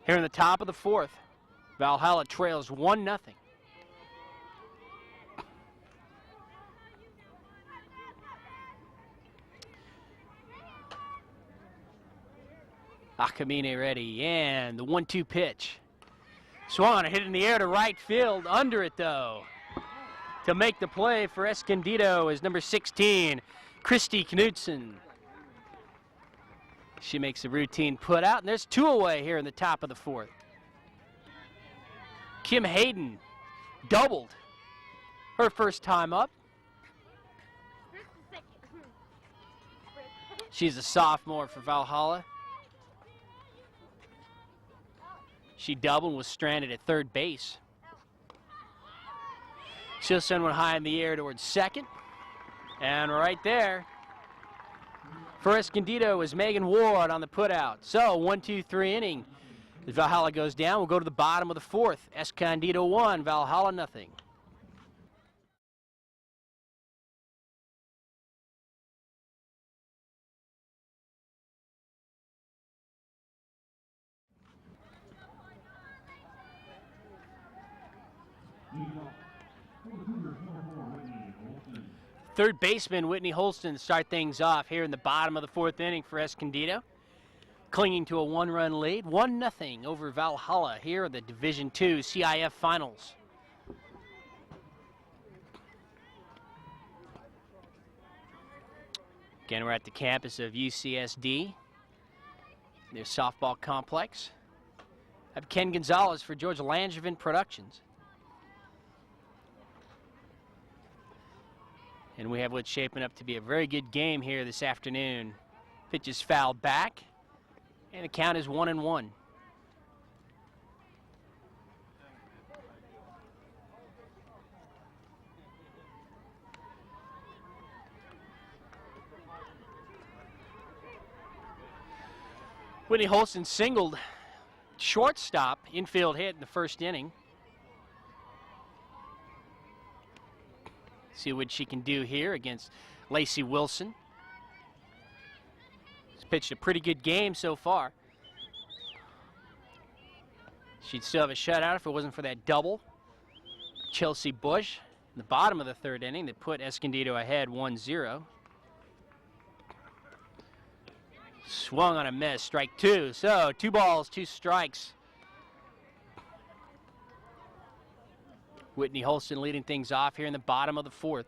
Here in the top of the 4th, Valhalla trails 1-0. Akamine ready, and the 1-2 pitch. Swung, hit in the air to right field, under it though. To make the play for Escondido is number 16, Christy Knudsen. She makes a routine put out, and there's 2 away here in the top of the 4th. Kim Hayden doubled her first time up. She's a sophomore for Valhalla. She doubled and was stranded at third base. She'll send one high in the air towards second. And right there, for Escondido is Megan Ward on the putout. So 1-2-3 inning. As Valhalla goes down, we'll go to the bottom of the 4th. Escondido 1, Valhalla 0. Third baseman Whitney Holston start things off here in the bottom of the 4th inning for Escondido. Clinging to a 1-run lead, 1-0 over Valhalla here in the Division II CIF Finals. Again, we're at the campus of UCSD, their softball complex. I have Ken Gonzalez for George Langevin Productions. And we have what's shaping up to be a very good game here this afternoon. Pitch is fouled back. And the count is 1-1. Whitney Holston singled shortstop, infield hit in the first inning. See what she can do here against Lacey Wilson. She's pitched a pretty good game so far. She'd still have a shutout if it wasn't for that double. Chelsea Bush in the bottom of the third inning that put Escondido ahead 1-0. Swung on a miss, strike two. So 2 balls, 2 strikes. Whitney Holston leading things off here in the bottom of the fourth.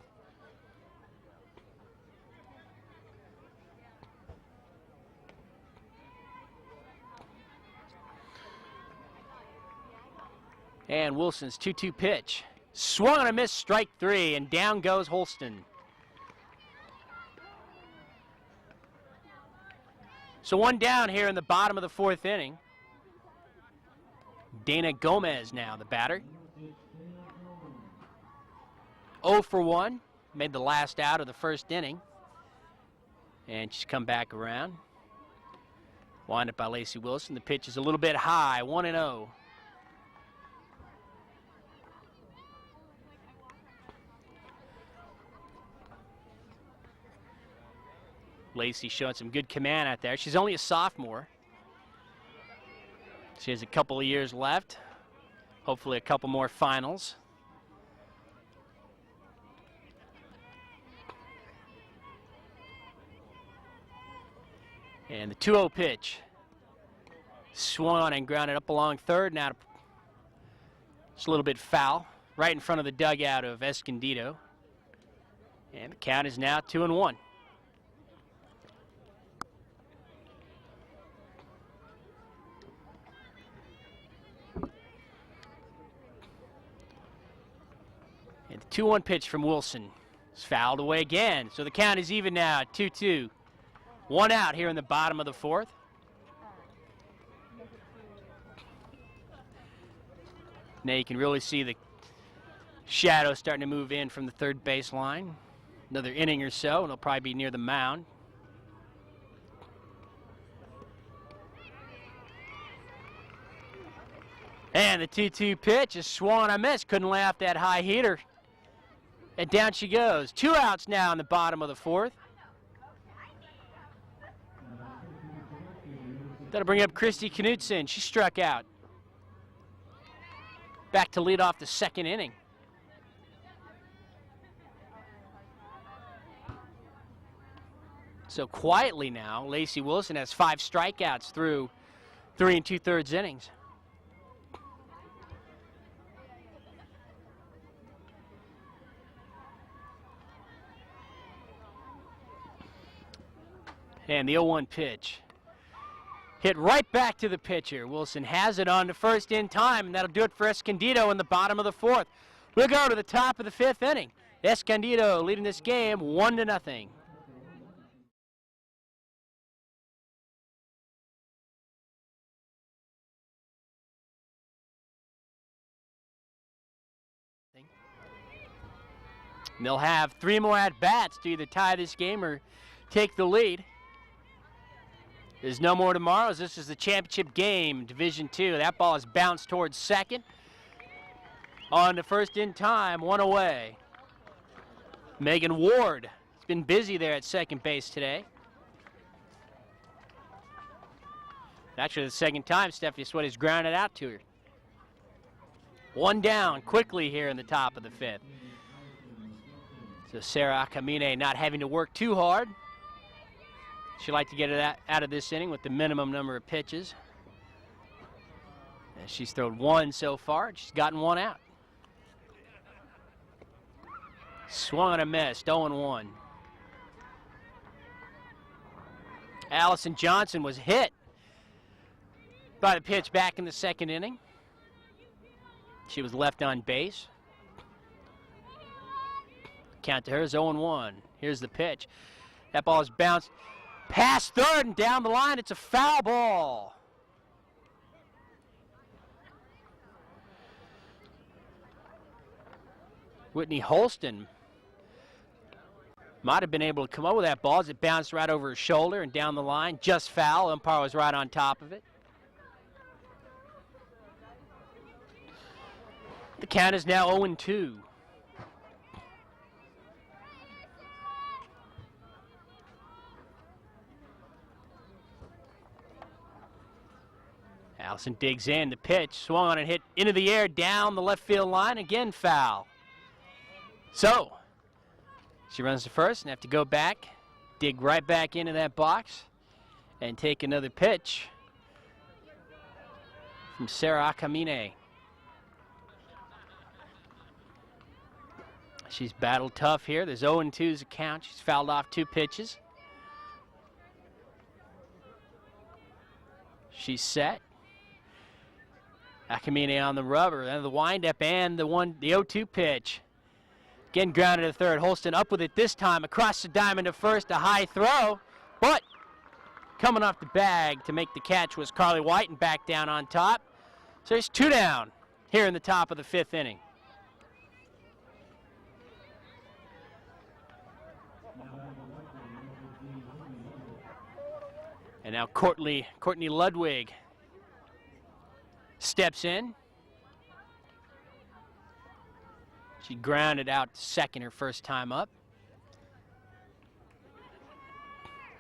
And Wilson's 2-2 pitch. Swung on a miss, strike 3, and down goes Holston. So 1 down here in the bottom of the fourth inning. Dana Gomez now the batter. 0 for 1, made the last out of the first inning. And she's come back around. Wind up by Lacey Wilson. The pitch is a little bit high, 1-0. Lacey showing some good command out there. She's only a sophomore. She has a couple of years left. Hopefully a couple more finals. And the 2-0 pitch. Swung on and grounded up along third. Now it's a little bit foul. Right in front of the dugout of Escondido. And the count is now 2-1. And the 2-1 pitch from Wilson is fouled away again. So the count is even now at 2-2. 1 out here in the bottom of the fourth. Now you can really see the shadow starting to move in from the third baseline. Another inning or so, and it'll probably be near the mound. And the 2-2 pitch is swung on a miss. Couldn't lay off that high hitter. And down she goes. 2 outs now in the bottom of the fourth. That'll bring up Christy Knudsen. She struck out. Back to lead off the second inning. So quietly now, Lacey Wilson has 5 strikeouts through 3 2/3 innings. And the 0-1 pitch. Hit right back to the pitcher. Wilson has it on to first in time, and that'll do it for Escondido in the bottom of the fourth. We'll go to the top of the 5th inning. Escondido leading this game 1-0. And they'll have 3 more at-bats to either tie this game or take the lead. There's no more tomorrow, as this is the championship game, Division II. That ball is bounced towards second. On to first in time, 1 away. Megan Ward has been busy there at second base today. Actually, the second time Stephanie Sweaty's grounded out to her. 1 down quickly here in the top of the 5th. So Sarah Akamine not having to work too hard. She'd like to get it out of this inning with the minimum number of pitches. And she's thrown 1 so far. She's gotten 1 out. Swung and a miss, 0-1. Allison Johnson was hit by the pitch back in the second inning. She was left on base. Count to her is 0-1. Here's the pitch. That ball is bounced Past third and down the line, it's a foul ball. Whitney Holston might have been able to come up with that ball as it bounced right over his shoulder and down the line. Just foul. Umpire was right on top of it. The count is now 0-2. Allison digs in. The pitch swung on and hit into the air down the left field line. Again, foul. So, she runs to first and have to go back, dig right back into that box, and take another pitch from Sarah Akamine. She's battled tough here. There's 0-2's a count. She's fouled off 2 pitches. She's set. Akamine on the rubber, then the windup and the 0-2 pitch. Again grounded to third. Holston up with it this time. Across the diamond to first. A high throw. But coming off the bag to make the catch was Carly White and back down on top. So there's 2 down here in the top of the 5th inning. And now Courtney Ludwig steps in. She grounded out to second her first time up.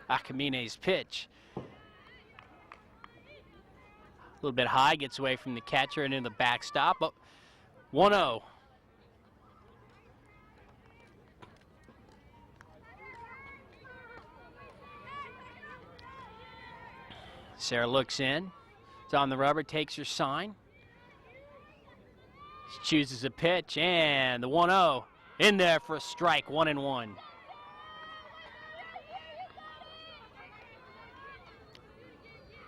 Akamine's pitch. A little bit high, gets away from the catcher and into the backstop. But 1-0. Sarah looks in. It's on the rubber, takes her sign. She chooses a pitch, and the 1-0 in there for a strike, 1-1.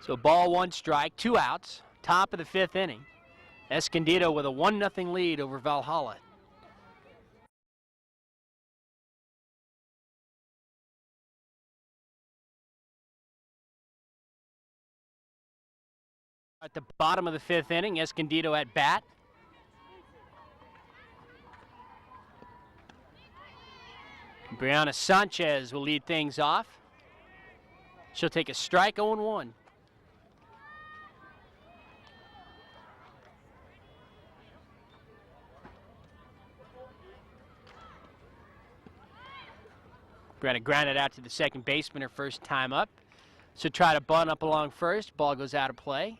So ball 1 strike, 2 outs, top of the 5th inning. Escondido with a 1-0 lead over Valhalla. At the bottom of the 5th inning, Escondido at bat. Brianna Sanchez will lead things off. She'll take a strike, 0-1. Brianna grounded out to the second baseman her first time up. So try to bunt up along first. Ball goes out of play.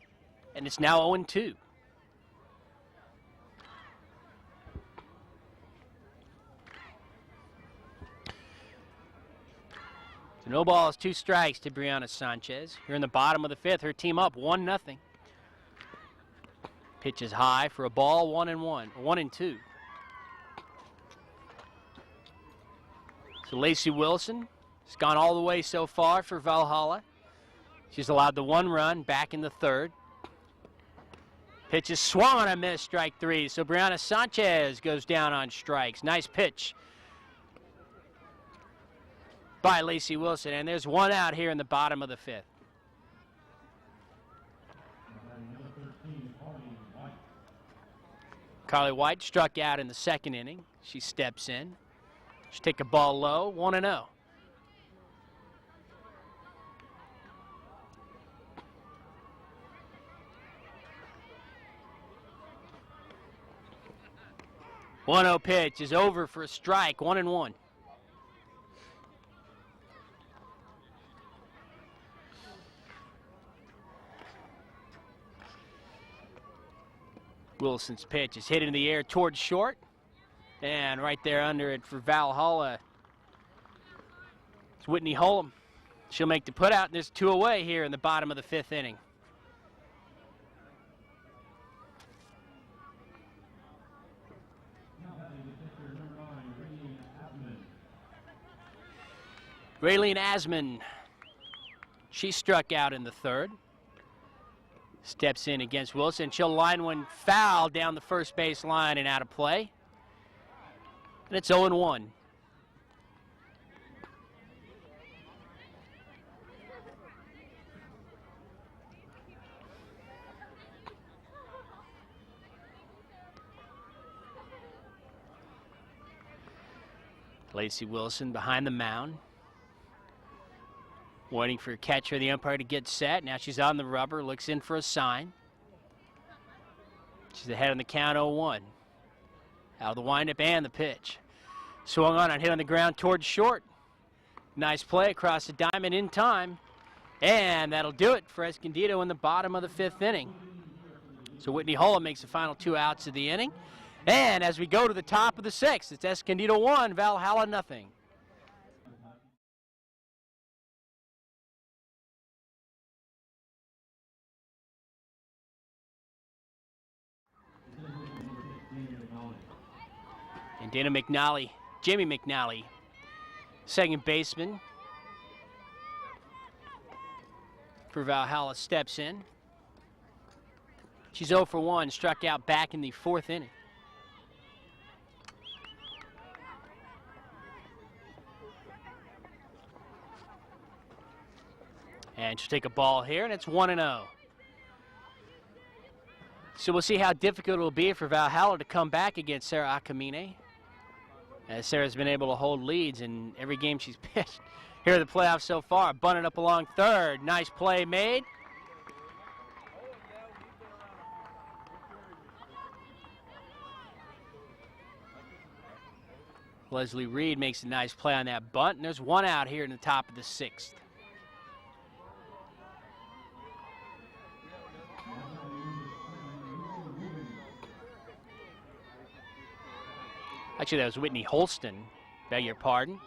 And it's now 0-2. So no balls, 2 strikes to Brianna Sanchez. Here in the bottom of the 5th, her team up 1-0. Pitch is high for a ball, 1-1, 1-2. So Lacey Wilson has gone all the way so far for Valhalla. She's allowed the 1 run back in the 3rd. Pitch is swung on a miss, strike 3. So Brianna Sanchez goes down on strikes. Nice pitch by Lacey Wilson. And there's 1 out here in the bottom of the 5th. Carly White struck out in the 2nd inning. She steps in. She'll take a ball low, 1-0. One-0 pitch is over for a strike, 1-1. Wilson's pitch is hit in the air towards short. And right there under it for Valhalla, it's Whitney Holm. She'll make the put out, and there's 2 away here in the bottom of the 5th inning. Raylene Asman, she struck out in the 3rd. Steps in against Wilson. She'll line one foul down the first base line and out of play. And it's 0-1. Lacey Wilson behind the mound, waiting for catcher, the umpire, to get set. Now she's on the rubber, looks in for a sign. She's ahead on the count, 0-1. Out of the windup and the pitch. Swung on and hit on the ground towards short. Nice play across the diamond in time. And that'll do it for Escondido in the bottom of the 5th inning. So Whitney Hullum makes the final 2 outs of the inning. And as we go to the top of the 6th, it's Escondido 1, Valhalla nothing. And Jamie McNally, second baseman for Valhalla, steps in. She's 0 for 1, struck out back in the 4th inning. And she'll take a ball here, and it's 1-0. So we'll see how difficult it will be for Valhalla to come back against Sarah Akamine, as Sarah's been able to hold leads in every game she's pitched here in the playoffs so far. Bunted up along third. Nice play made. Leslie Reed makes a nice play on that bunt, and there's 1 out here in the top of the 6th. Actually, that was Whitney Holston, beg your pardon,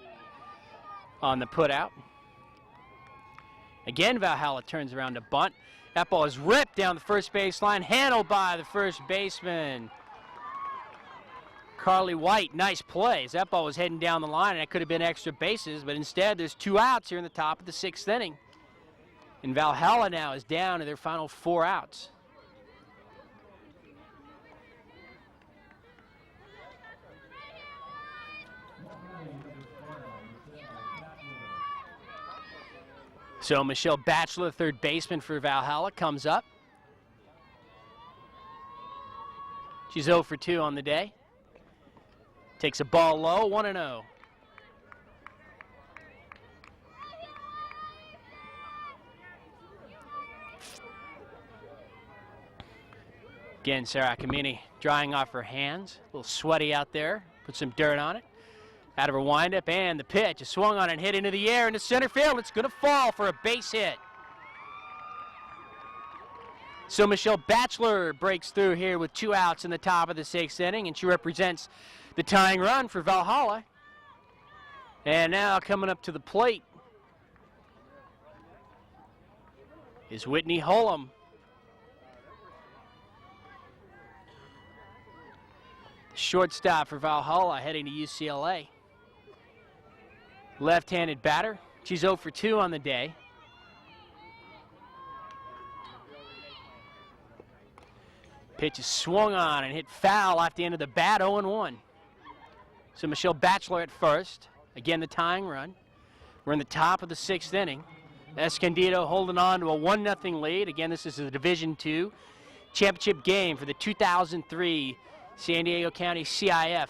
on the putout. Again, Valhalla turns around to bunt. That ball is ripped down the first baseline, handled by the first baseman, Carly White. Nice plays. That ball was heading down the line, and it could have been extra bases, but instead there's 2 outs here in the top of the 6th inning. And Valhalla now is down to their final 4 outs. So Michelle Batchelor, third baseman for Valhalla, comes up. She's 0 for 2 on the day. Takes a ball low, 1-0. Again, Sarah Akamine drying off her hands. A little sweaty out there. Put some dirt on it. Out of her windup, and the pitch is swung on and hit into the air into center field. It's going to fall for a base hit. So Michelle Batchelor breaks through here with 2 outs in the top of the 6th inning, and she represents the tying run for Valhalla. And now coming up to the plate is Whitney Hullum. Shortstop for Valhalla, heading to UCLA. Left-handed batter. She's 0 for 2 on the day. Pitch is swung on and hit foul off the end of the bat, 0-1. So Michelle Batchelor at first. Again, the tying run. We're in the top of the 6th inning. Escondido holding on to a 1-0 lead. Again, this is the Division II championship game for the 2003 San Diego County CIF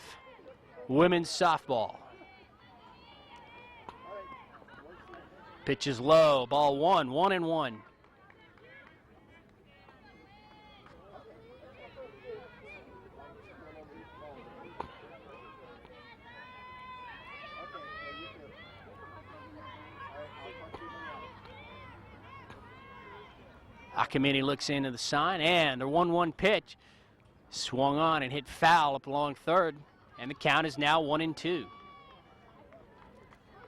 women's softball. Pitch is low, ball 1-1. Akamine looks into the sign, and the 1-1 pitch swung on and hit foul up along third, and the count is now 1-2.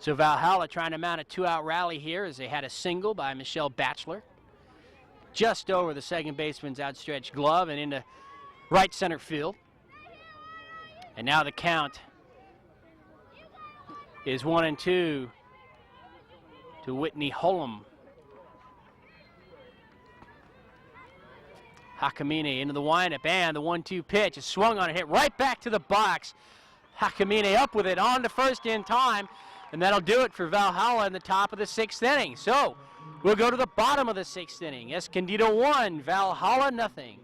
So Valhalla trying to mount a 2-out rally here as they had a single by Michelle Batchelor just over the second baseman's outstretched glove and into right center field. And now the count is 1-2 to Whitney Hullum. Akamine into the windup, and the 1-2 pitch is swung on and hit right back to the box. Akamine up with it on to first in time, and that'll do it for Valhalla in the top of the 6th inning. So we'll go to the bottom of the 6th inning. Escondido 1, Valhalla nothing.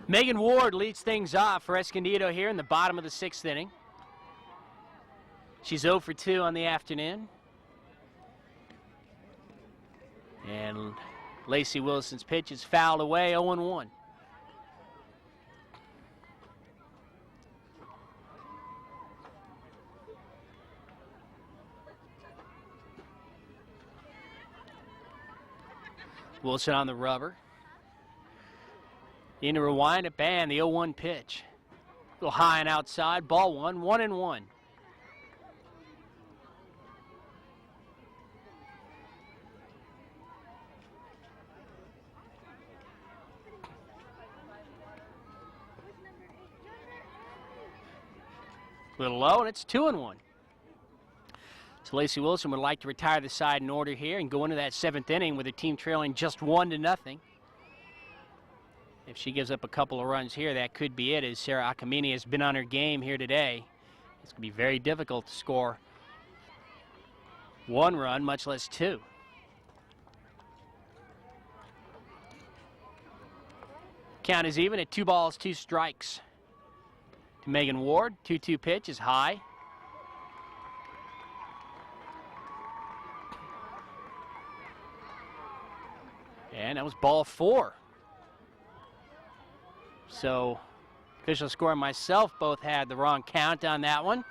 Megan Ward leads things off for Escondido here in the bottom of the 6th inning. She's 0 for 2 on the afternoon. And Lacey Wilson's pitch is fouled away, 0-1. Wilson on the rubber. In to rewind it, band, the 0-1 pitch. A little high and outside, ball 1, 1-1. A little low, and it's 2-1. So Lacey Wilson would like to retire the side in order here and go into that 7th inning with the team trailing just 1-0. If she gives up a couple of runs here, that could be it, as Sarah Akamine has been on her game here today. It's going to be very difficult to score 1 run, much less 2. Count is even at 2 balls, 2 strikes. To Megan Ward, 2-2 pitch is high. And that was ball 4. So, official score and myself both had the wrong count on that one.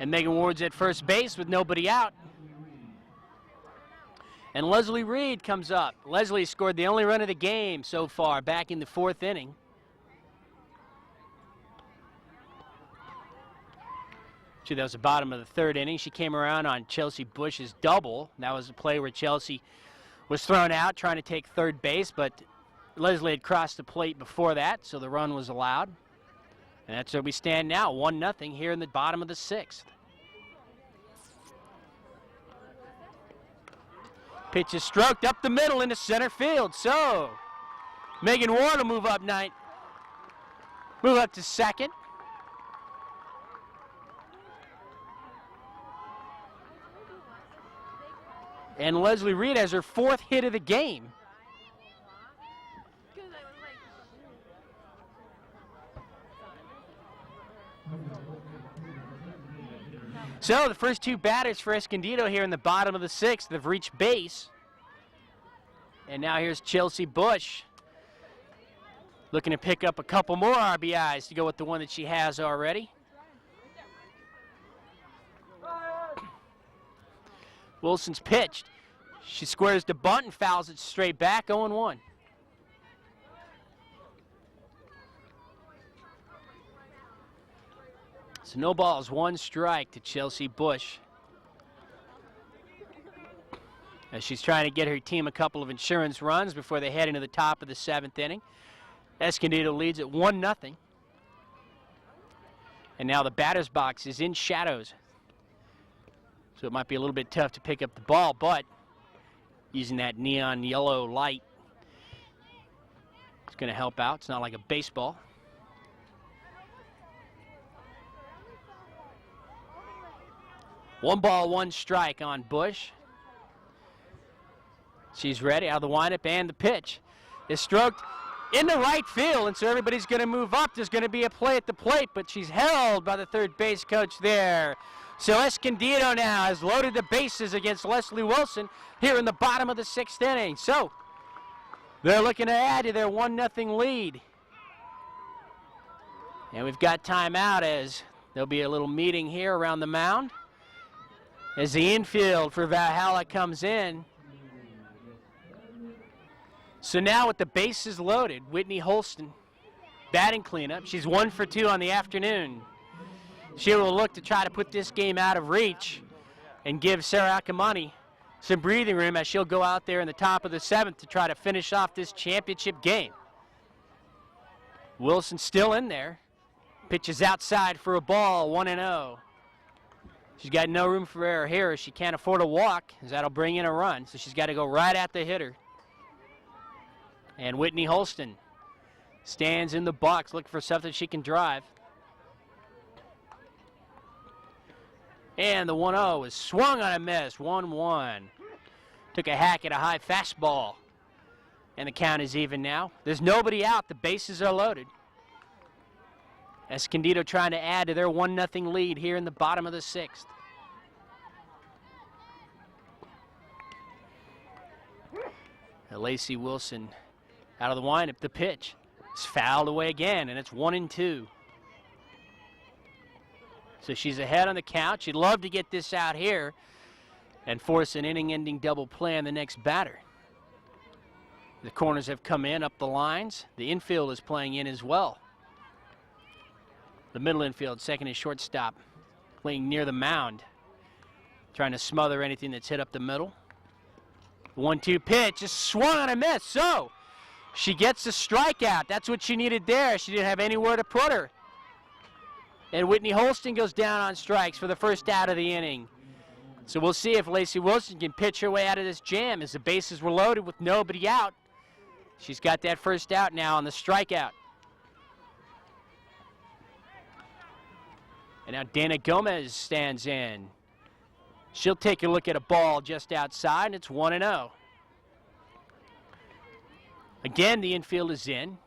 And Megan Ward's at first base with nobody out. And Leslie Reed comes up. Leslie scored the only run of the game so far, back in the 4th inning. That was the bottom of the 3rd inning. She came around on Chelsea Bush's double. That was a play where Chelsea was thrown out trying to take 3rd base, but Leslie had crossed the plate before that, so the run was allowed. And that's where we stand now, 1-0 here in the bottom of the 6th. Pitch is stroked up the middle into center field. So Megan Ward will move up to 2nd. And Leslie Reed has her 4th hit of the game. So the first 2 batters for Escondido here in the bottom of the 6th have reached base. And now here's Chelsea Bush looking to pick up a couple more RBIs to go with the one that she has already. Wilson's pitched. She squares the bunt and fouls it straight back, 0-1. So no balls, 1 strike to Chelsea Bush, as she's trying to get her team a couple of insurance runs before they head into the top of the 7th inning. Escondido leads at 1-0. And now the batter's box is in shadows, so it might be a little bit tough to pick up the ball, but using that neon yellow light is going to help out. It's not like a baseball. One ball, 1 strike on Bush. She's ready out of the windup, and the pitch is stroked into right field, and so everybody's going to move up. There's going to be a play at the plate, but she's held by the 3rd base coach there. So Escondido now has loaded the bases against Leslie Wilson here in the bottom of the 6th inning. So they're looking to add to their 1-0 lead. And we've got timeout, as there'll be a little meeting here around the mound as the infield for Valhalla comes in. So now with the bases loaded, Whitney Holston batting cleanup. She's 1 for 2 on the afternoon. She will look to try to put this game out of reach and give Sarah Akamine some breathing room, as she'll go out there in the top of the 7th to try to finish off this championship game. Wilson still in there. Pitches outside for a ball, 1-0. She's got no room for error here. She can't afford a walk, as that'll bring in a run. So she's got to go right at the hitter. And Whitney Holston stands in the box looking for something she can drive. And the 1-0 is swung on a miss, 1-1. Took a hack at a high fastball. And the count is even now. There's nobody out. The bases are loaded. Escondido trying to add to their 1-0 lead here in the bottom of the 6th. Lacey Wilson out of the windup. The pitch is fouled away again, and it's 1-2. So she's ahead on the count. She'd love to get this out here and force an inning-ending double play on the next batter. The corners have come in up the lines. The infield is playing in as well. The middle infield, second and shortstop, playing near the mound, trying to smother anything that's hit up the middle. 1-2 pitch, just swung on a miss. So she gets the strikeout. That's what she needed there. She didn't have anywhere to put her. And Whitney Holston goes down on strikes for the first out of the inning. So we'll see if Lacey Wilson can pitch her way out of this jam as the bases were loaded with nobody out. She's got that first out now on the strikeout. And now Dana Gomez stands in. She'll take a look at a ball just outside, and it's 1-0. Again, the infield is in.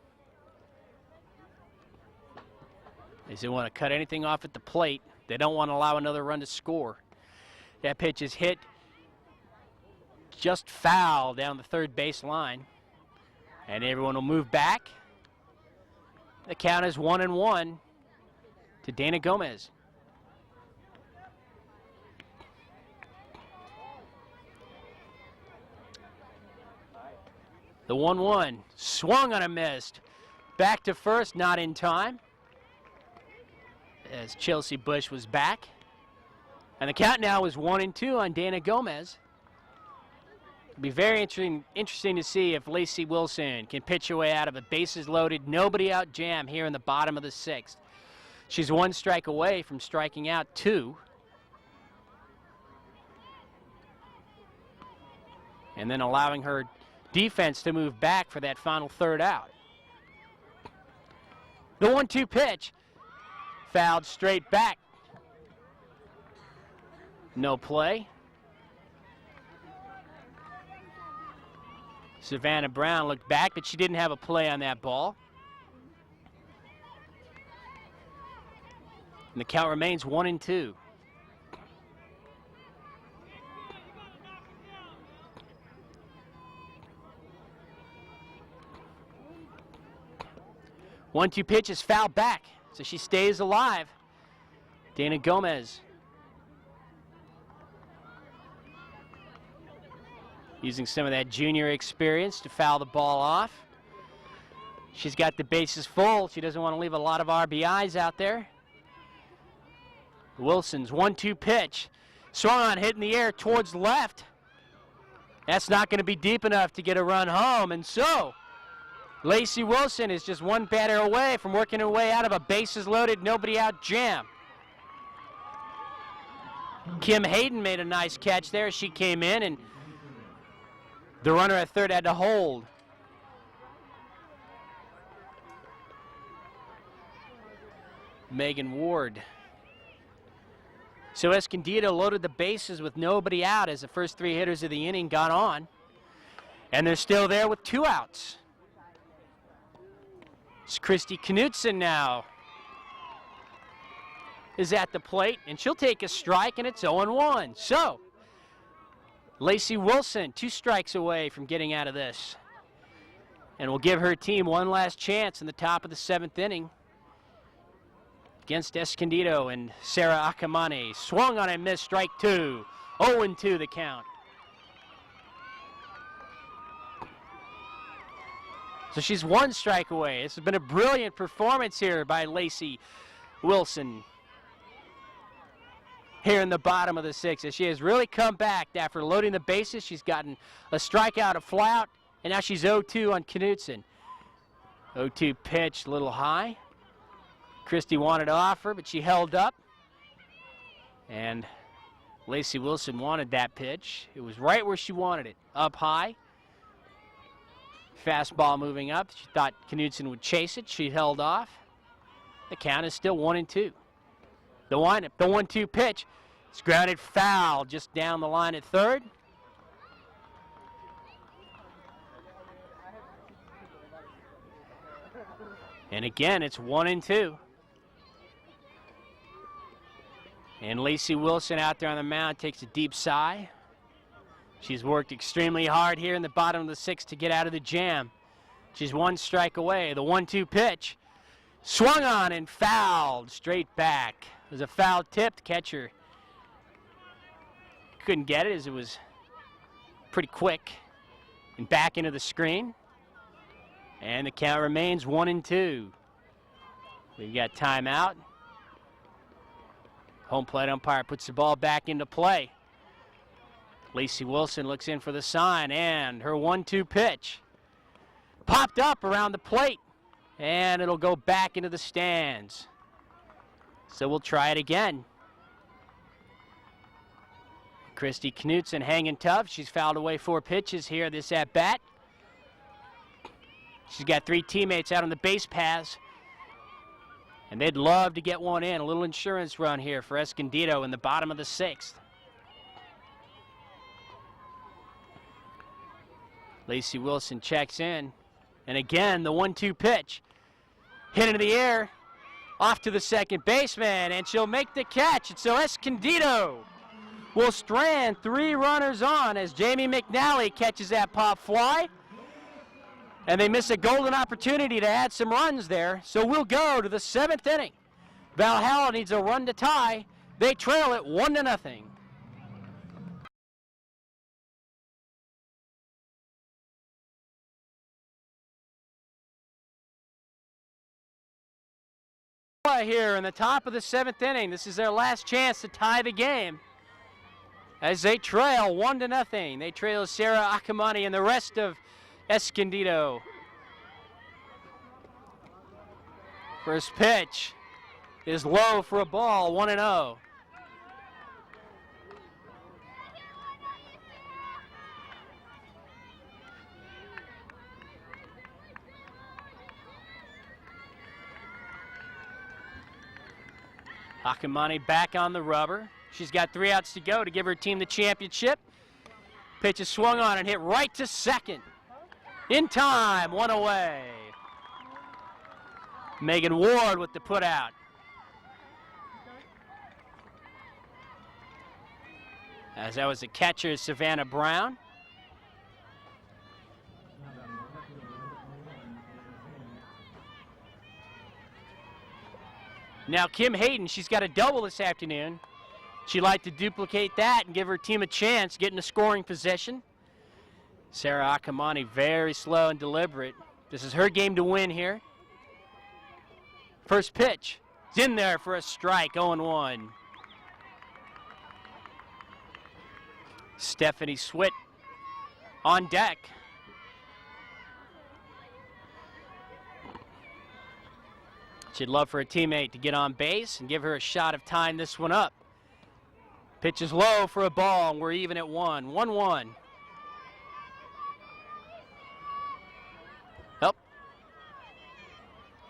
They don't want to cut anything off at the plate. They don't want to allow another run to score. That pitch is hit just foul down the third base line. And everyone will move back. The count is 1-1 to Dana Gomez. The 1-1 swung on a missed. Back to first, not in time, as Chelsea Bush was back. And the count now is 1-2 on Dana Gomez. It'll be very interesting to see if Lacey Wilson can pitch her way out of a bases loaded, nobody out jam here in the bottom of the 6th. She's 1 strike away from striking out 2. And then allowing her defense to move back for that final third out. The 1-2 pitch, fouled straight back. No play. Savannah Brown looked back, but she didn't have a play on that ball. And the count remains 1-2. One-two pitch is fouled back, so she stays alive. Dana Gomez using some of that junior experience to foul the ball off. She's got the bases full. She doesn't want to leave a lot of RBIs out there. Wilson's 1-2 pitch. Swung on, hit in the air towards left. That's not going to be deep enough to get a run home, and so Lacey Wilson is just one batter away from working her way out of a bases loaded, nobody out jam. Kim Hayden made a nice catch there. She came in, and the runner at third had to hold. Megan Ward. So Escondido loaded the bases with nobody out as the first 3 hitters of the inning got on. And they're still there with 2 outs. It's Christy Knutson now is at the plate, and she'll take a strike, and it's 0-1. So Lacey Wilson 2 strikes away from getting out of this, and will give her team one last chance in the top of the 7th inning against Escondido. And Sarah Akamane swung on and missed, strike 2. 0-2 the count. So she's 1 strike away. This has been a brilliant performance here by Lacey Wilson here in the bottom of the 6th. She has really come back after loading the bases. She's gotten a strikeout, a flyout, and now she's 0-2 on Knutson. 0-2 pitch, a little high. Christie wanted to offer, but she held up. And Lacey Wilson wanted that pitch. It was right where she wanted it, up high. Fastball moving up. She thought Knutson would chase it. She held off. The count is still 1-2. The windup, the 1-2 pitch. It's grounded foul just down the line at third. And again, it's 1-2. And Lacey Wilson out there on the mound takes a deep sigh. She's worked extremely hard here in the bottom of the sixth to get out of the jam. She's one strike away. The 1-2 pitch. Swung on and fouled straight back. It was a foul tip. The catcher couldn't get it as it was pretty quick. And back into the screen. And the count remains 1-2. We've got timeout. Home plate umpire puts the ball back into play. Lacey Wilson looks in for the sign, and her 1-2 pitch popped up around the plate, and it'll go back into the stands. So we'll try it again. Christy Knutson hanging tough. She's fouled away 4 pitches here this at-bat. She's got 3 teammates out on the base paths, and they'd love to get one in. A little insurance run here for Escondido in the bottom of the 6th. Lacey Wilson checks in. And again, the 1-2 pitch. Hit into the air. Off to the second baseman, and she'll make the catch. And so Escondido will strand 3 runners on as Jamie McNally catches that pop fly. And they miss a golden opportunity to add some runs there. So we'll go to the 7th inning. Valhalla needs a run to tie. They trail it 1-0. Here in the top of the 7th inning. This is their last chance to tie the game as they trail 1-0. They trail Sarah Akamani and the rest of Escondido. First pitch is low for a ball, 1-0. Akamani back on the rubber. She's got 3 outs to go to give her team the championship. Pitch is swung on and hit right to second. In time, 1 away. Megan Ward with the put out. As that was the catcher, Savannah Brown. Now Kim Hayden, she's got a double this afternoon. She'd like to duplicate that and give her team a chance, get in a scoring position. Sarah Akamani, very slow and deliberate. This is her game to win here. First pitch, it's in there for a strike, 0-1. Stephanie Switt on deck. She'd love for a teammate to get on base and give her a shot of tying this one up. Pitch is low for a ball, and we're even at 1-1. Up.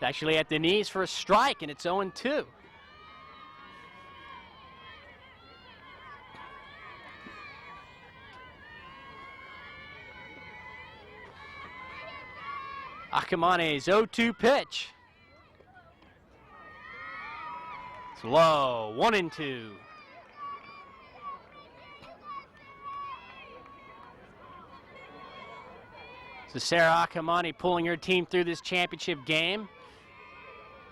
Actually at the knees for a strike, and it's 0-2. Akamani's 0-2 pitch. It's low, 1-2. So Sarah Akamani pulling her team through this championship game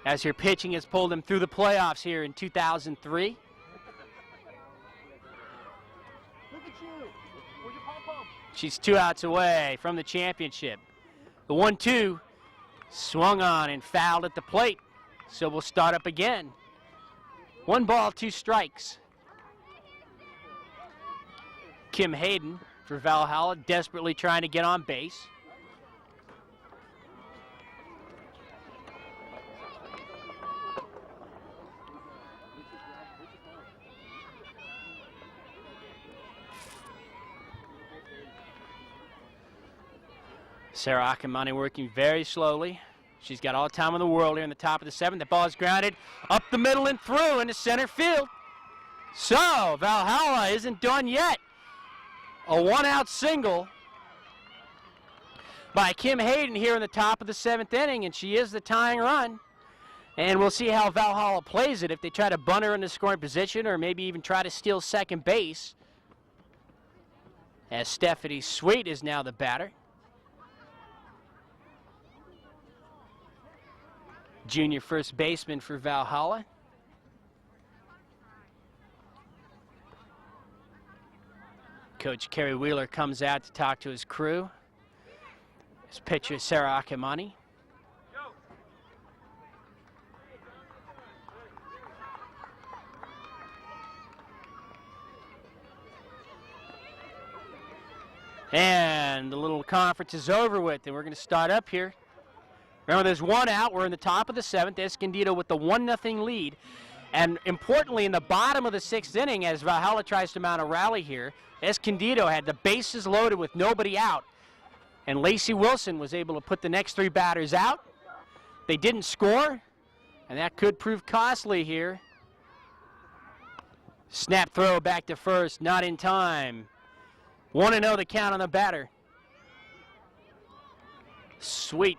as her pitching has pulled them through the playoffs here in 2003. Look at you. Where's your pom-pom? She's 2 outs away from the championship. The 1-2 swung on and fouled at the plate. So we'll start up again. 1 ball, 2 strikes. Kim Hayden for Valhalla, desperately trying to get on base. Sarah Akamani working very slowly. She's got all the time in the world here in the top of the 7th. The ball is grounded up the middle and through into center field. So Valhalla isn't done yet. A 1-out single by Kim Hayden here in the top of the 7th inning, and she is the tying run. And we'll see how Valhalla plays it, if they try to bunt her into scoring position or maybe even try to steal second base. As Stephanie Sweet is now the batter. Junior first baseman for Valhalla. Coach Kerry Wheeler comes out to talk to his crew. His pitcher, Sarah Akamani. And the little conference is over with, and we're going to start up here. Remember, there's one out. We're in the top of the 7th. Escondido with the 1-0 lead. And importantly, in the bottom of the 6th inning, as Valhalla tries to mount a rally here, Escondido had the bases loaded with nobody out. And Lacey Wilson was able to put the next 3 batters out. They didn't score, and that could prove costly here. Snap throw back to first, not in time. 1-0 the count on the batter. Sweet.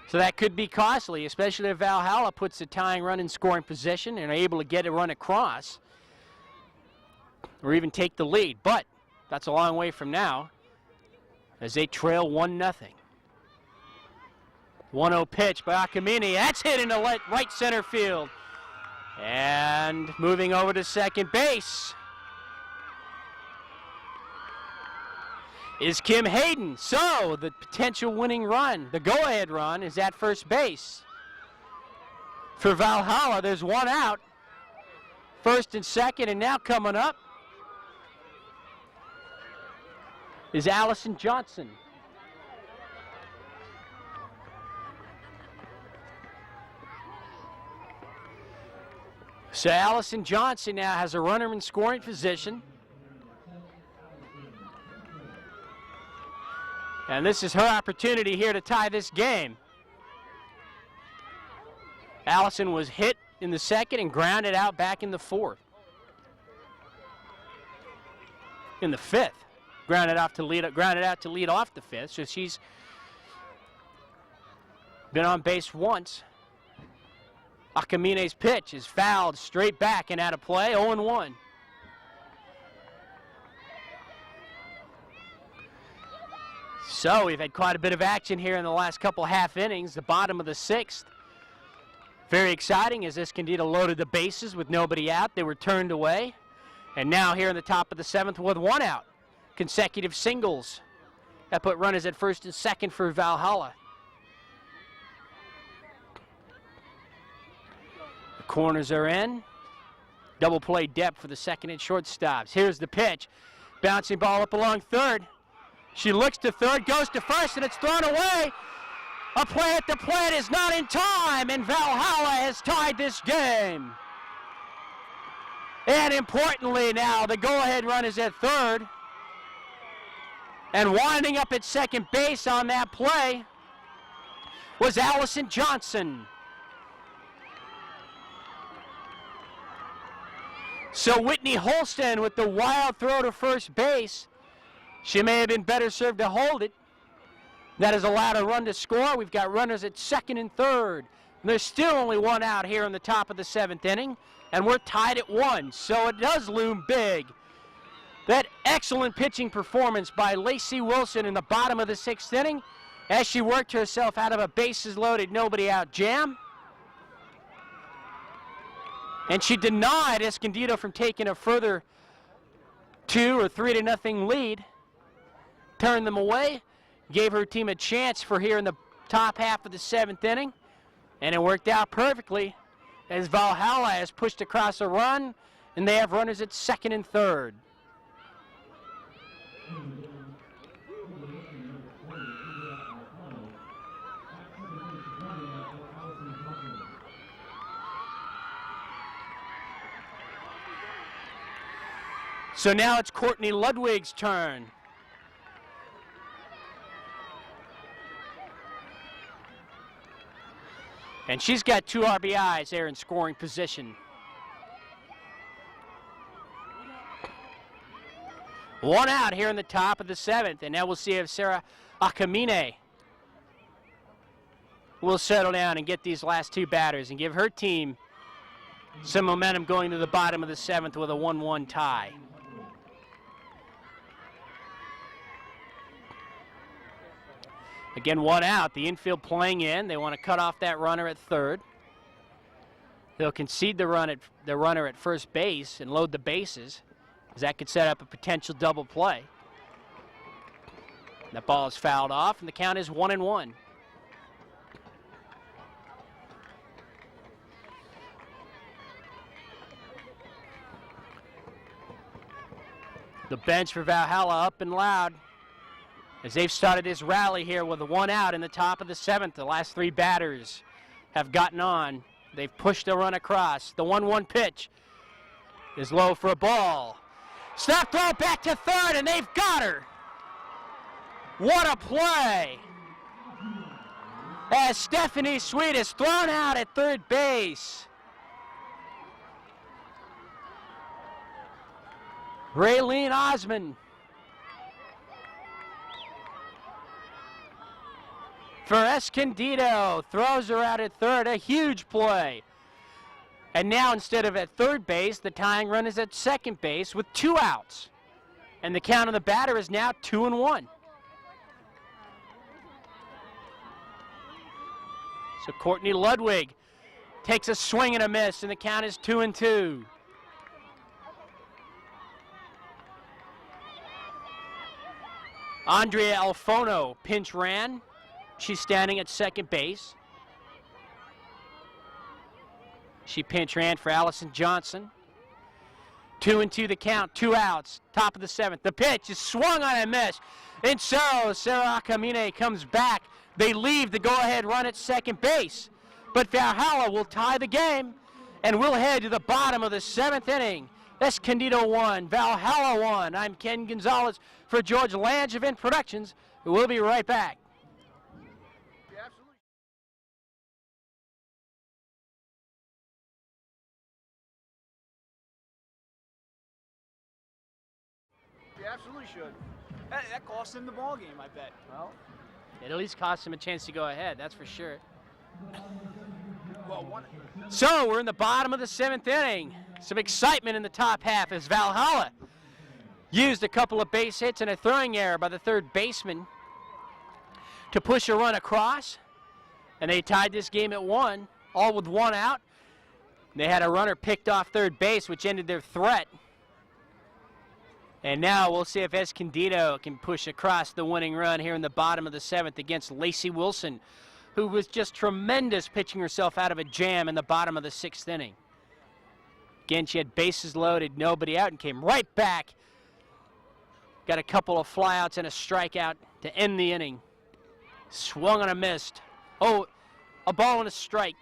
So that could be costly, especially if Valhalla puts the tying run in scoring position and are able to get a run across or even take the lead. But that's a long way from now as they trail 1-0. 1-0 pitch by Akamini. That's hit into right center field. And moving over to second base is Kim Hayden. So the potential winning run, the go-ahead run, is at first base. For Valhalla, there's one out. First and second, and now coming up is Allison Johnson. So Allison Johnson now has a runner in scoring position. And this is her opportunity here to tie this game. Allison was hit in the 2nd and grounded out back in the 4th. In the 5th. Grounded out to lead off the 5th. So she's been on base once. Akamine's pitch is fouled straight back and out of play, 0-1. So we've had quite a bit of action here in the last couple half innings. The bottom of the 6th. Very exciting as Escondido loaded the bases with nobody out. They were turned away. And now here in the top of the 7th with one out. Consecutive singles. That put runners at first and second for Valhalla. The corners are in. Double play depth for the second and shortstops. Here's the pitch. Bouncing ball up along third. She looks to third, goes to first, and it's thrown away. A play at the plate is not in time, and Valhalla has tied this game. And importantly now, the go-ahead run is at third. And winding up at second base on that play was Allison Johnson. So Whitney Holston with the wild throw to first base. She may have been better served to hold it. That has allowed a run to score. We've got runners at second and third. And there's still only one out here in the top of the 7th inning, and we're tied at 1, so it does loom big. That excellent pitching performance by Lacey Wilson in the bottom of the 6th inning as she worked herself out of a bases-loaded, nobody-out jam. And she denied Escondido from taking a further 2 or 3-0 lead. Turned them away, gave her team a chance for here in the top half of the 7th inning, and it worked out perfectly as Valhalla has pushed across a run, and they have runners at second and third. So now it's Courtney Ludwig's turn. And she's got 2 RBIs there in scoring position. One out here in the top of the 7th, and now we'll see if Sarah Akamine will settle down and get these last 2 batters and give her team some momentum going to the bottom of the 7th with a 1-1 tie. Again, 1 out. The infield playing in. They want to cut off that runner at 3rd. They'll concede the runner at first base and load the bases, as that could set up a potential double play. That ball is fouled off, and the count is 1-1. The bench for Valhalla up and loud as they've started this rally here with a 1 out in the top of the 7th. The last 3 batters have gotten on. They've pushed the run across. The 1-1 pitch is low for a ball. Snap throw back to 3rd, and they've got her. What a play. As Stephanie Sweet is thrown out at 3rd base. Raylene Osman for Escondido throws her out at 3rd. A huge play. And now instead of at 3rd base, the tying run is at 2nd base with 2 outs. And the count on the batter is now 2-1. So Courtney Ludwig takes a swing and a miss, and the count is 2-2. Andrea Alfono pinch ran. She's standing at 2nd base. She pinch ran for Allison Johnson. 2-2 the count, 2 outs, top of the 7th. The pitch is swung on and missed. And so Sarah Akamine comes back. They leave the go-ahead run at 2nd base. But Valhalla will tie the game, and we'll head to the bottom of the 7th inning. Escondido 1, Valhalla 1. I'm Ken Gonzalez for George Langevin Productions. We'll be right back. You absolutely should. That cost him the ball game, I bet. Well, it at least cost him a chance to go ahead, that's for sure. Well, So we're in the bottom of the 7th inning. Some excitement in the top half as Valhalla used a couple of base hits and a throwing error by the 3rd baseman to push a run across. And they tied this game at 1, all with 1 out. They had a runner picked off 3rd base, which ended their threat. And now we'll see if Escondido can push across the winning run here in the bottom of the 7th against Lacey Wilson, who was just tremendous pitching herself out of a jam in the bottom of the 6th inning. Again, she had bases loaded, nobody out, and came right back. Got a couple of flyouts and a strikeout to end the inning. Swung on a missed. Oh, a ball and a strike.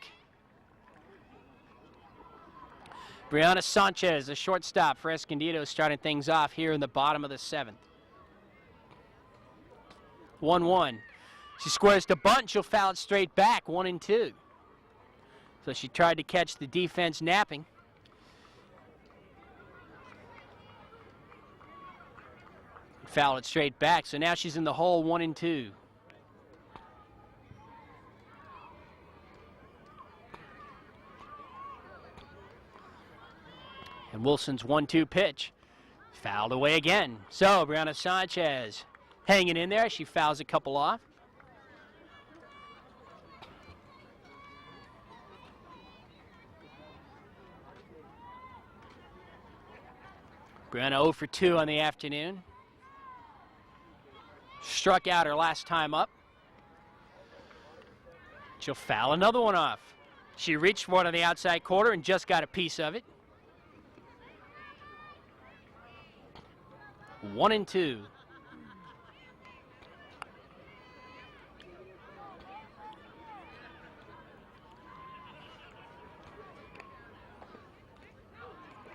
Brianna Sanchez, the shortstop for Escondido, starting things off here in the bottom of the 7th. 1-1. She squares to bunt, she'll foul it straight back, 1-2. So she tried to catch the defense napping. Foul it straight back, so now she's in the hole, 1-2. And Wilson's 1-2 pitch fouled away again. So Brianna Sanchez hanging in there. She fouls a couple off. Brianna 0 for 2 on the afternoon. Struck out her last time up. She'll foul another one off. She reached for it on the outside corner and just got a piece of it. 1-2.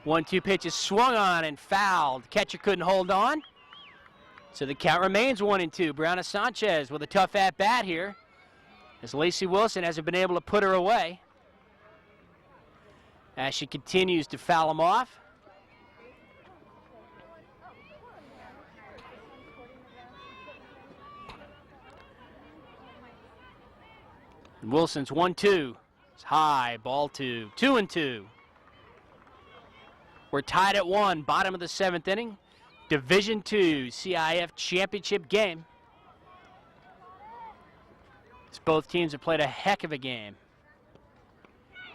One-two pitch is swung on and fouled. Catcher couldn't hold on. So the count remains 1-2. Brianna Sanchez with a tough at-bat here, as Lacey Wilson hasn't been able to put her away. As she continues to foul them off. And Wilson's 1-2. It's high, ball 2. 2-2. We're tied at 1, bottom of the 7th inning. Division II CIF championship game. As both teams have played a heck of a game.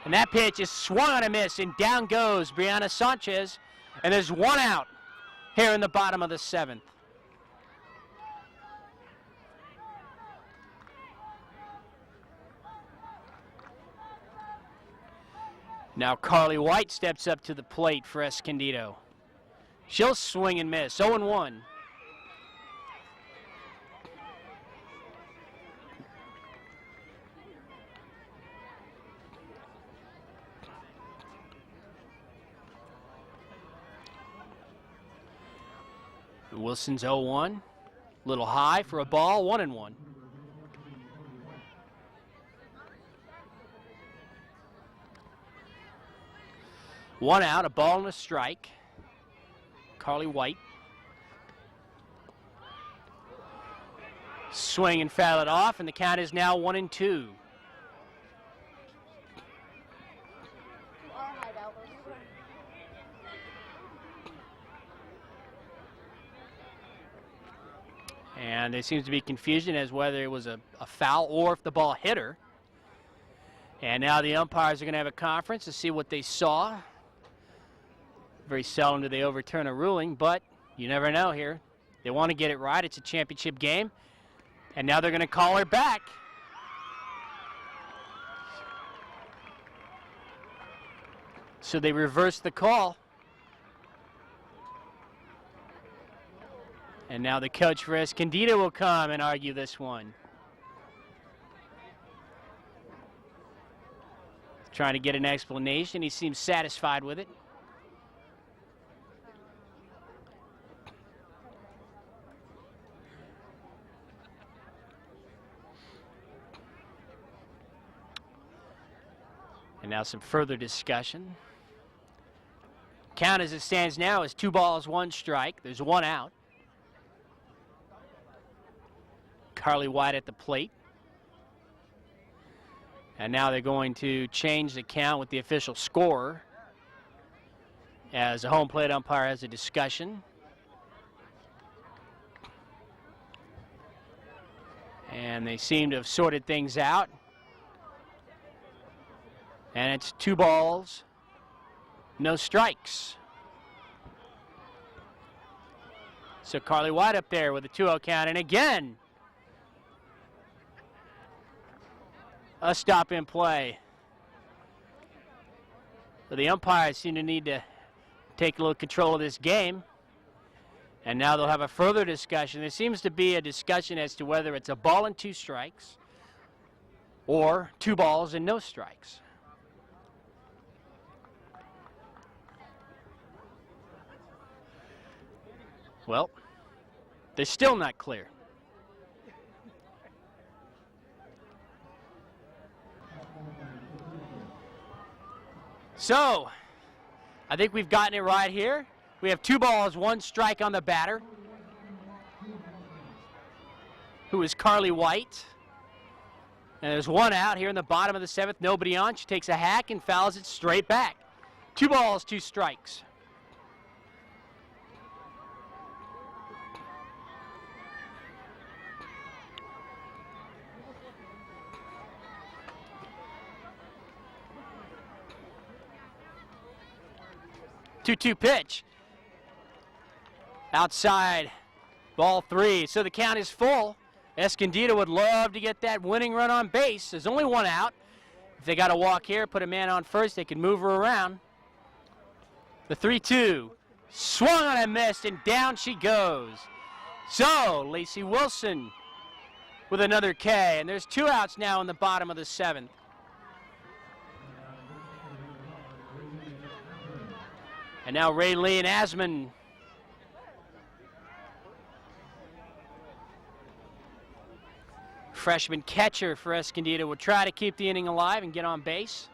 And that pitch is swung on a miss, and down goes Brianna Sanchez. And there's one out here in the bottom of the 7th. Now Carly White steps up to the plate for Escondido. She'll swing and miss, 0-1. Wilson's 0-1. Little high for a ball, 1-1. One out, a ball and a strike. Carly White. Swing and foul it off, and the count is now 1-2. And there seems to be confusion as whether it was a foul or if the ball hit her. And now the umpires are going to have a conference to see what they saw. Very seldom do they overturn a ruling, but you never know here. They want to get it right. It's a championship game. And now they're going to call her back. So they reverse the call. And now the coach for Escondido will come and argue this one. Trying to get an explanation. He seems satisfied with it. And now some further discussion. Count as it stands now is 2 balls, 1 strike. There's 1 out. Carly White at the plate. And now they're going to change the count with the official scorer as the home plate umpire has a discussion. And they seem to have sorted things out. And it's 2 balls, no strikes. So Carly White up there with a 2-0 count, and again, a stop in play. So the umpires seem to need to take a little control of this game. And now they'll have a further discussion. There seems to be a discussion as to whether it's a ball and 2 strikes or 2 balls and no strikes. Well, they're still not clear. So, I think we've gotten it right here. We have 2 balls, 1 strike on the batter, who is Carly White. And there's 1 out here in the bottom of the 7th, nobody on. She takes a hack and fouls it straight back. 2 balls, 2 strikes. Two-two pitch. Outside, ball 3. So the count is full. Escondido would love to get that winning run on base. There's only 1 out. If they got to walk here, put a man on first, they can move her around. The 3-2. Swung on and missed, and down she goes. So, Lacey Wilson with another K. And there's 2 outs now in the bottom of the 7th. And now Raylene Asman. Freshman catcher for Escondido will try to keep the inning alive and get on base.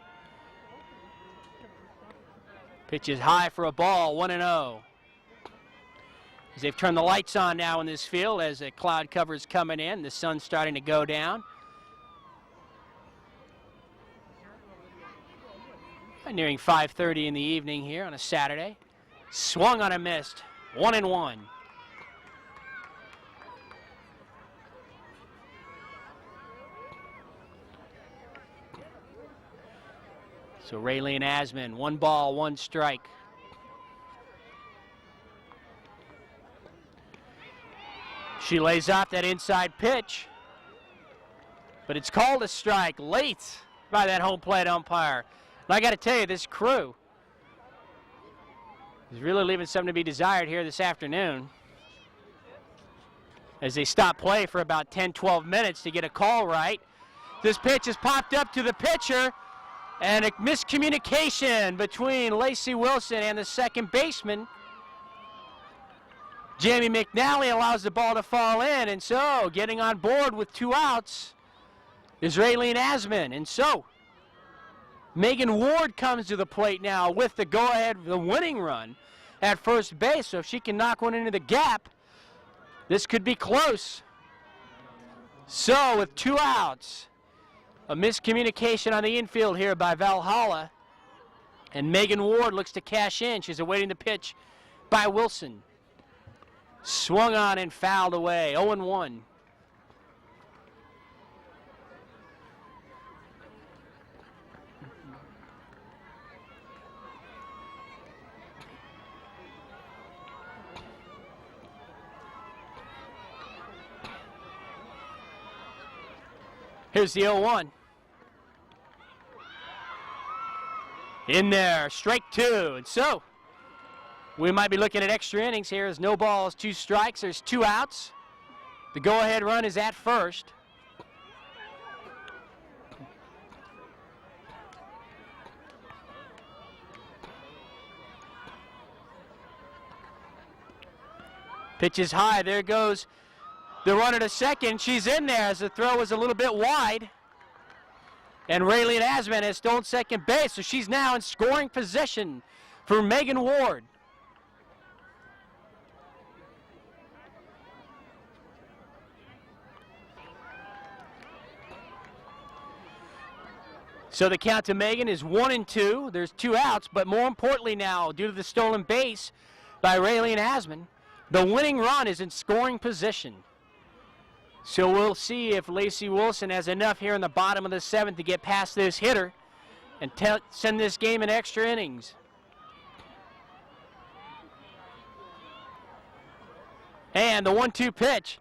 Pitch is high for a ball, 1-0. As they've turned the lights on now in this field as the cloud cover is coming in, the sun's starting to go down. Nearing 5:30 in the evening here on a Saturday. Swung on and missed. 1-1. So Raylene Asman, 1 ball, 1 strike. She lays off that inside pitch, but it's called a strike late by that home plate umpire. And I got to tell you, this crew is really leaving something to be desired here this afternoon as they stop play for about 10-12 minutes to get a call right. This pitch is popped up to the pitcher, and a miscommunication between Lacey Wilson and the second baseman. Jamie McNally allows the ball to fall in, and so getting on board with 2 outs is Raylene Asman. And so Megan Ward comes to the plate now with the go-ahead, the winning run at first base. So if she can knock one into the gap, this could be close. So with 2 outs, a miscommunication on the infield here by Valhalla, and Megan Ward looks to cash in. She's awaiting the pitch by Wilson. Swung on and fouled away. 0-1. Here's the 0-1. In there, strike 2. And so we might be looking at extra innings here as no balls, 2 strikes. There's 2 outs. The go-ahead run is at first. Pitch is high. There goes the runner to second. She's in there as the throw was a little bit wide. And Raylene Asman has stolen second base, so she's now in scoring position for Megan Ward. So the count to Megan is 1-2. There's 2 outs, but more importantly now, due to the stolen base by Raylene Asman, the winning run is in scoring position. So we'll see if Lacey Wilson has enough here in the bottom of the 7th to get past this hitter and send this game in extra innings. And the 1-2 pitch.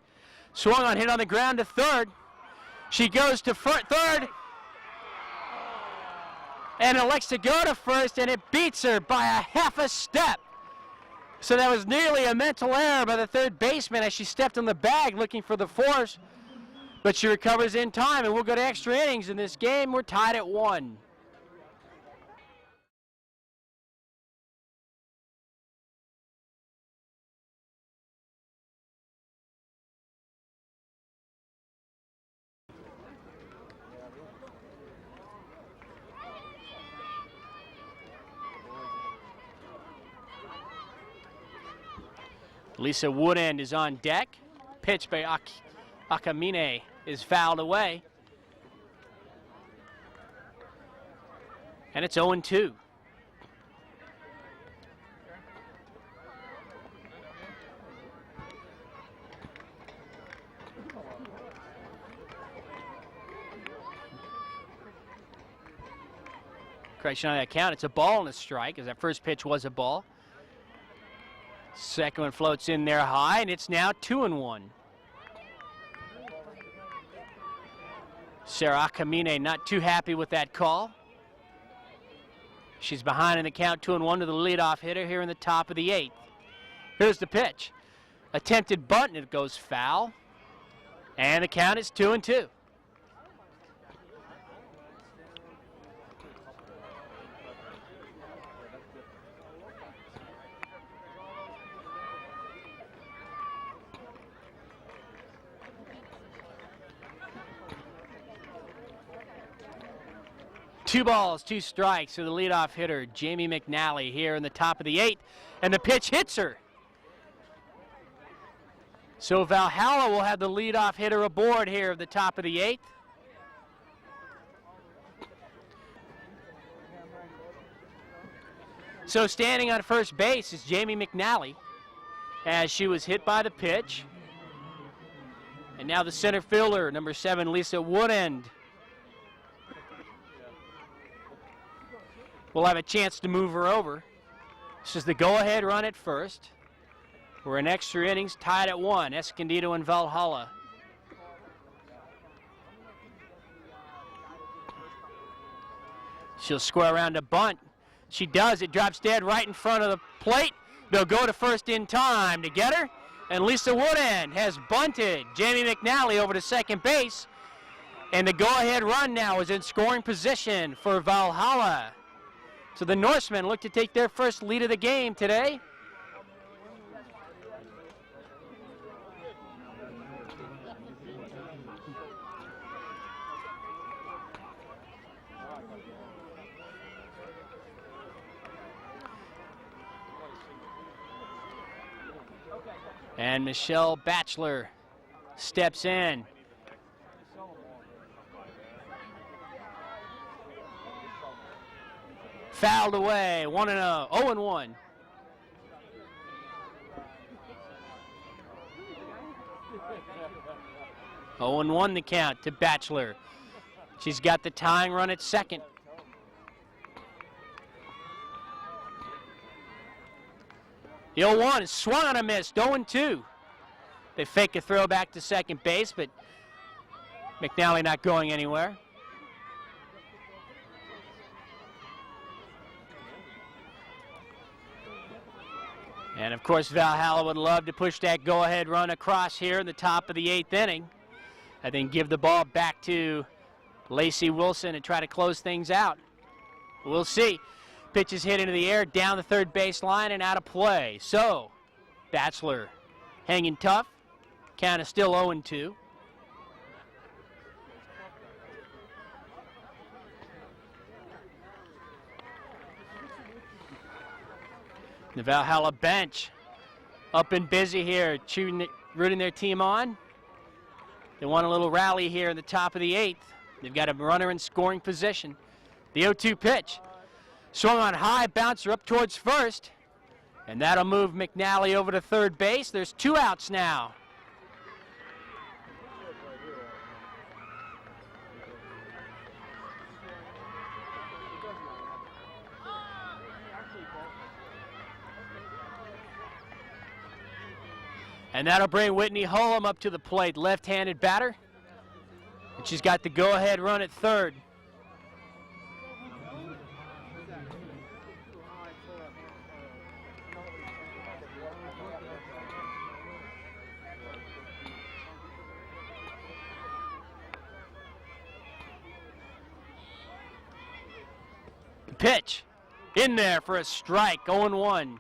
Swung on, hit on the ground to third. She goes to third and elects to go to first, and it beats her by a half a step. So that was nearly a mental error by the third baseman as she stepped on the bag looking for the force. But she recovers in time, and we'll go to extra innings in this game. We're tied at 1. Lisa Woodend is on deck. Pitch by Akamine is fouled away. And it's 0-2. Correction on that count. It's a ball and a strike, as that first pitch was a ball. Second one floats in there high, and it's now 2-1. Sarah Akamine not too happy with that call. She's behind in the count, 2-1 to the leadoff hitter here in the top of the 8th. Here's the pitch. Attempted bunt, and it goes foul. And the count is 2-2. Two balls, 2 strikes to the leadoff hitter, Jamie McNally, here in the top of the 8th, and the pitch hits her. So Valhalla will have the leadoff hitter aboard here at the top of the 8th. So standing on first base is Jamie McNally as she was hit by the pitch. And now the center fielder, number 7, Lisa Woodend, will have a chance to move her over. This is the go-ahead run at first. We're in extra innings, tied at 1, Escondido and Valhalla. She'll square around to bunt. She does. It drops dead right in front of the plate. They'll go to first in time to get her. And Lisa Woodend has bunted Jamie McNally over to second base. And the go-ahead run now is in scoring position for Valhalla. So the Norsemen look to take their first lead of the game today. And Michelle Batchelor steps in. Fouled away, 1-0, 0-1. Oh, and 1 the count to Batchelor. She's got the tying run at second. The 0-1 is swung on a miss, 0-2. They fake a throw back to second base, but McNally not going anywhere. And of course, Valhalla would love to push that go-ahead run across here in the top of the 8th inning. I think give the ball back to Lacey Wilson and try to close things out. We'll see. Pitch is hit into the air, down the third base line and out of play. So, Batchelor hanging tough. Count is still 0-2. The Valhalla bench up and busy here, rooting their team on. They want a little rally here in the top of the 8th. They've got a runner in scoring position. The 0-2 pitch. Swung on high, bouncer up towards first. And that'll move McNally over to third base. There's 2 outs now. And that'll bring Whitney Hullum up to the plate, left-handed batter. And she's got the go-ahead run at third. The pitch in there for a strike, 0-1.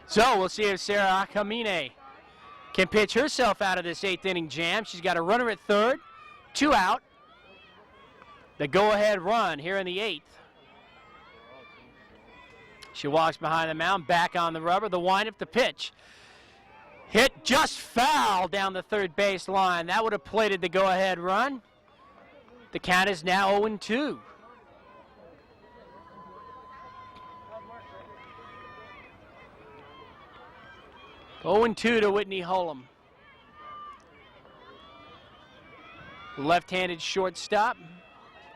So we'll see if Sarah Akamine can pitch herself out of this 8th inning jam. She's got a runner at third, 2 out. The go-ahead run here in the 8th. She walks behind the mound, back on the rubber. The windup, the pitch. Hit just foul down the third base line. That would have plated the go-ahead run. The count is now 0-2. Oh, 0-2 to Whitney Hullum. Left-handed shortstop.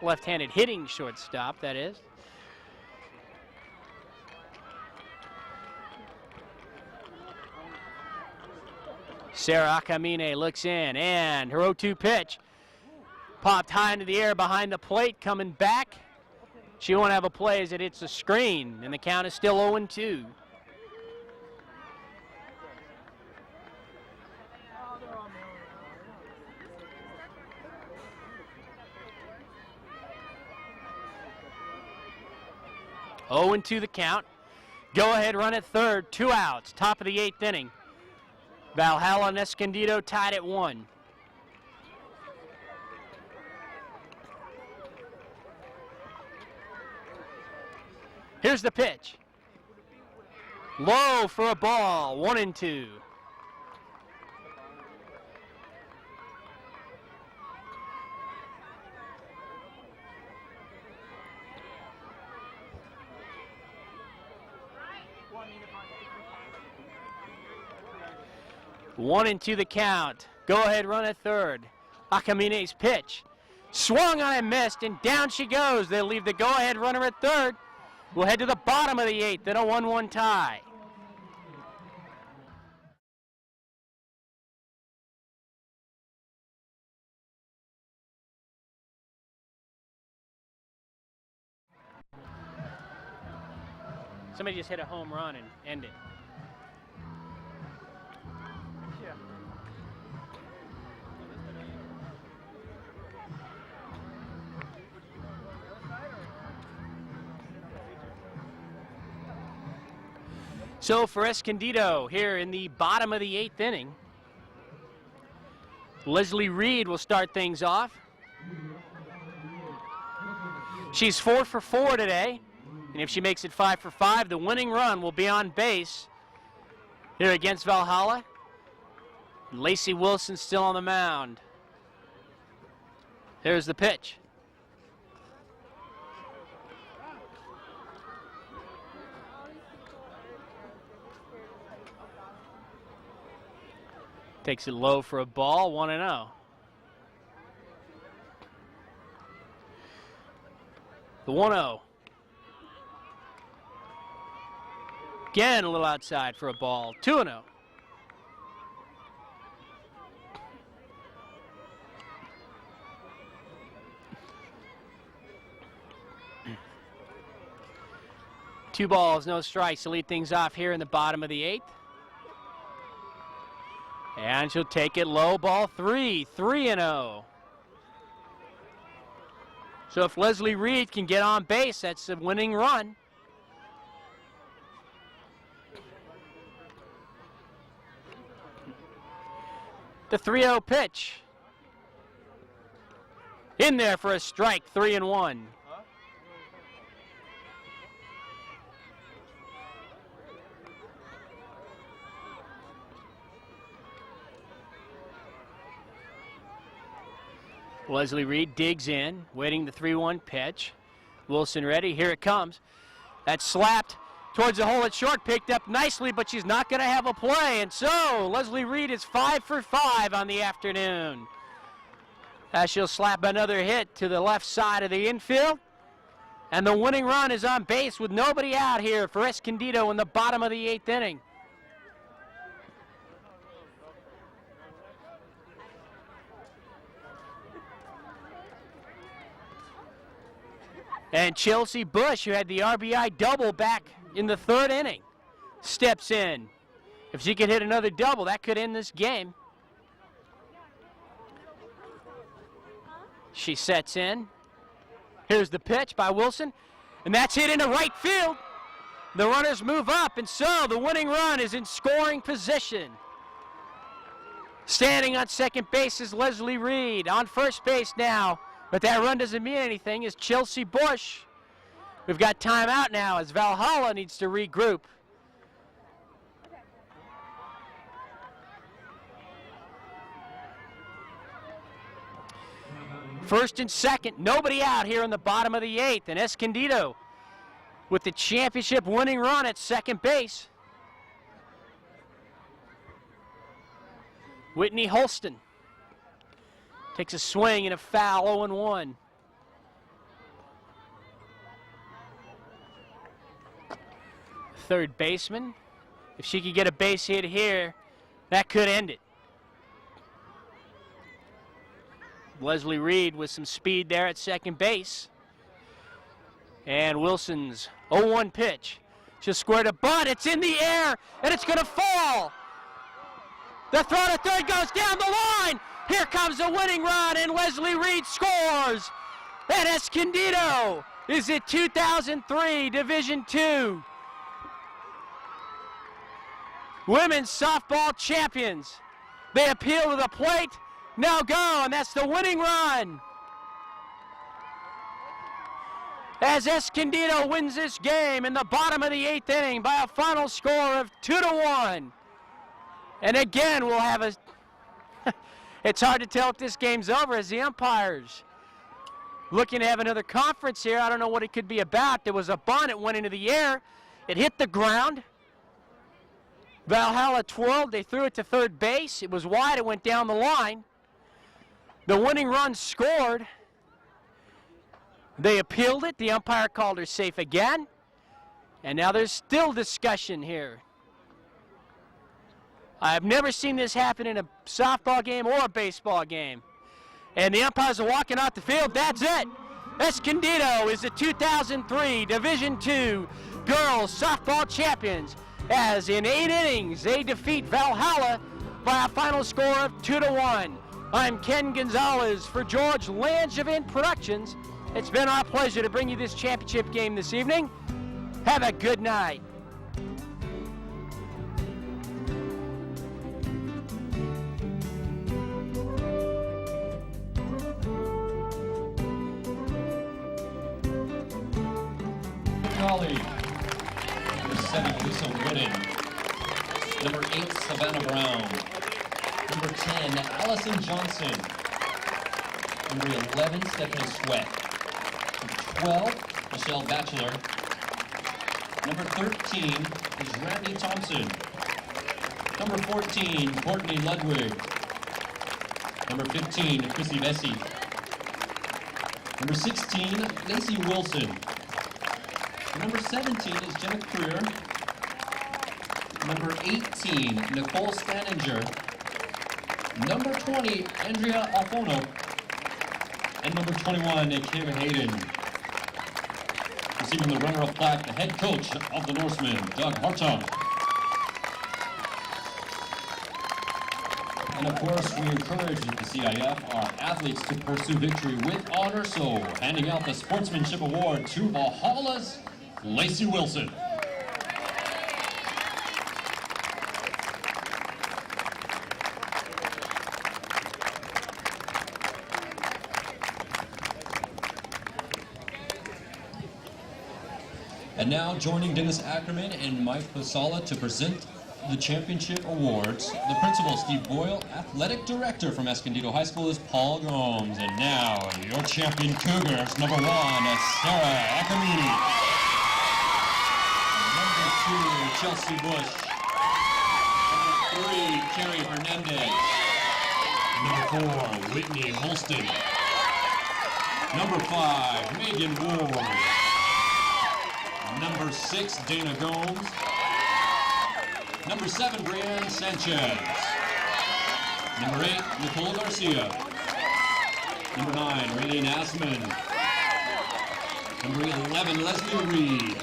Left-handed hitting shortstop, that is. Sarah Akamine looks in, and her 0-2 pitch. Popped high into the air behind the plate, coming back. She won't have a play as it hits the screen, and the count is still 0-2. Oh, 0-2 the count. Go-ahead run at third, 2 outs, top of the 8th inning. Valhalla and Escondido tied at 1. Here's the pitch. Low for a ball, 1-2. One and 2 the count. Go ahead run at third. Akamine's pitch. Swung on and missed, and down she goes. They'll leave the go-ahead runner at third. We'll head to the bottom of the 8th in a 1-1 tie. Somebody just hit a home run and end it. Yeah. So for Escondido here in the bottom of the 8th inning, Leslie Reed will start things off. She's 4 for 4 today, and if she makes it 5 for 5, the winning run will be on base here against Valhalla. Lacey Wilson still on the mound. There's the pitch. Takes it low for a ball, 1-0. The 1-0. Again, a little outside for a ball, 2-0. Two balls, no strikes to lead things off here in the bottom of the 8th. And she'll take it low, ball 3, 3-0. So if Leslie Reed can get on base, that's the winning run. The 3-0 pitch. In there for a strike, 3-1. Leslie Reed digs in, waiting the 3-1 pitch. Wilson ready, here it comes. That's slapped towards the hole at short, picked up nicely, but she's not going to have a play. And so Leslie Reed is 5 for 5 on the afternoon. As she'll slap another hit to the left side of the infield. And the winning run is on base with nobody out here for Escondido in the bottom of the 8th inning. And Chelsea Bush, who had the RBI double back in the 3rd inning, steps in. If she could hit another double, that could end this game. She sets in. Here's the pitch by Wilson, and that's hit into right field. The runners move up, and so the winning run is in scoring position. Standing on second base is Leslie Reed. On first base now, but that run doesn't mean anything, is Chelsea Bush. We've got timeout now as Valhalla needs to regroup. First and second, nobody out here in the bottom of the 8th, and Escondido with the championship winning run at second base. Whitney Holston takes a swing and a foul, 0-1. Third baseman, if she could get a base hit here, that could end it. Leslie Reed with some speed there at second base. And Wilson's 0-1 pitch. She'll square to bunt, it's in the air, and it's gonna fall. The throw to third goes down the line. Here comes the winning run, and Leslie Reed scores. And Escondido is at 2003 Division II Women's Softball Champions. They appeal to the plate, now go, and that's the winning run. As Escondido wins this game in the bottom of the 8th inning by a final score of 2-1. And again, we'll have a it's hard to tell if this game's over as the umpires looking to have another conference here. I don't know what it could be about. There was a bunt, it went into the air, it hit the ground, Valhalla twirled. They threw it to third base. It was wide. It went down the line. The winning run scored. They appealed it. The umpire called her safe again. And now there's still discussion here. I've never seen this happen in a softball game or a baseball game. And the umpires are walking out the field. That's it. Escondido is the 2003 Division II Girls Softball Champions, as in 8 innings they defeat Valhalla by a final score of 2-1. I'm Ken Gonzalez for George Langevin Productions. It's been our pleasure to bring you this championship game this evening. Have a good night. Raleigh. Number 7, Lisa Wooden. Number 8, Savannah Brown. Number 10, Allison Johnson. Number 11, Stephanie Sweat. Number 12, Michelle Batchelor. Number 13 is Randy Thompson. Number 14, Courtney Ludwig. Number 15, Chrissy Vesey. Number 16, Lacey Wilson. Number 17 is Jenna Creer. Number 18, Nicole Staninger. Number 20, Andrea Alfono. And number 21, Kim Hayden. Receiving the runner-up plaque, the head coach of the Norsemen, Doug Hartog. And of course, we encourage the CIF, our athletes, to pursue victory with honor, so handing out the Sportsmanship Award to Valhalla's Lacey Wilson. And now joining Dennis Ackerman and Mike Pasala to present the championship awards, the principal, Steve Boyle, athletic director from Escondido High School is Paul Gomes. And now your champion Cougars, number 1, Sarah Ackermini. Number 2, Chelsea Bush. Number 3, Carrie Hernandez. Number 4, Whitney Holston. Number 5, Megan Ward. Number 6, Dana Gomes. Number 7, Brianne Sanchez. Number 8, Nicole Garcia. Number 9, Raylene Asman. Number 11, Leslie Reed.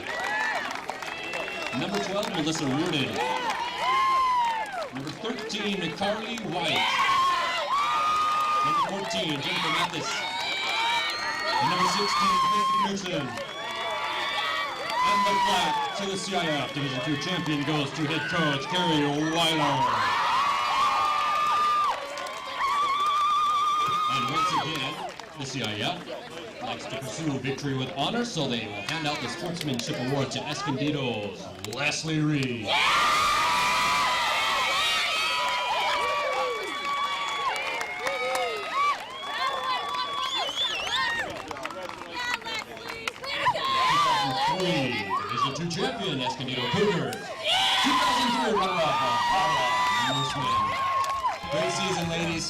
Number 12, Melissa Reardon. Number 13, Carly White. Number 14, Jennifer Mathis. And number 16, Christy Knudsen. And the plaque to the CIF Division II champion goes to head coach Carrie Weiler. And once again, the CIF likes to pursue victory with honor, so they will hand out the Sportsmanship Award to Escondido's Leslie Reed. Division II champion, Escondido Cougars. 2003 runner-up, Valhalla Norsemen. Great season, ladies.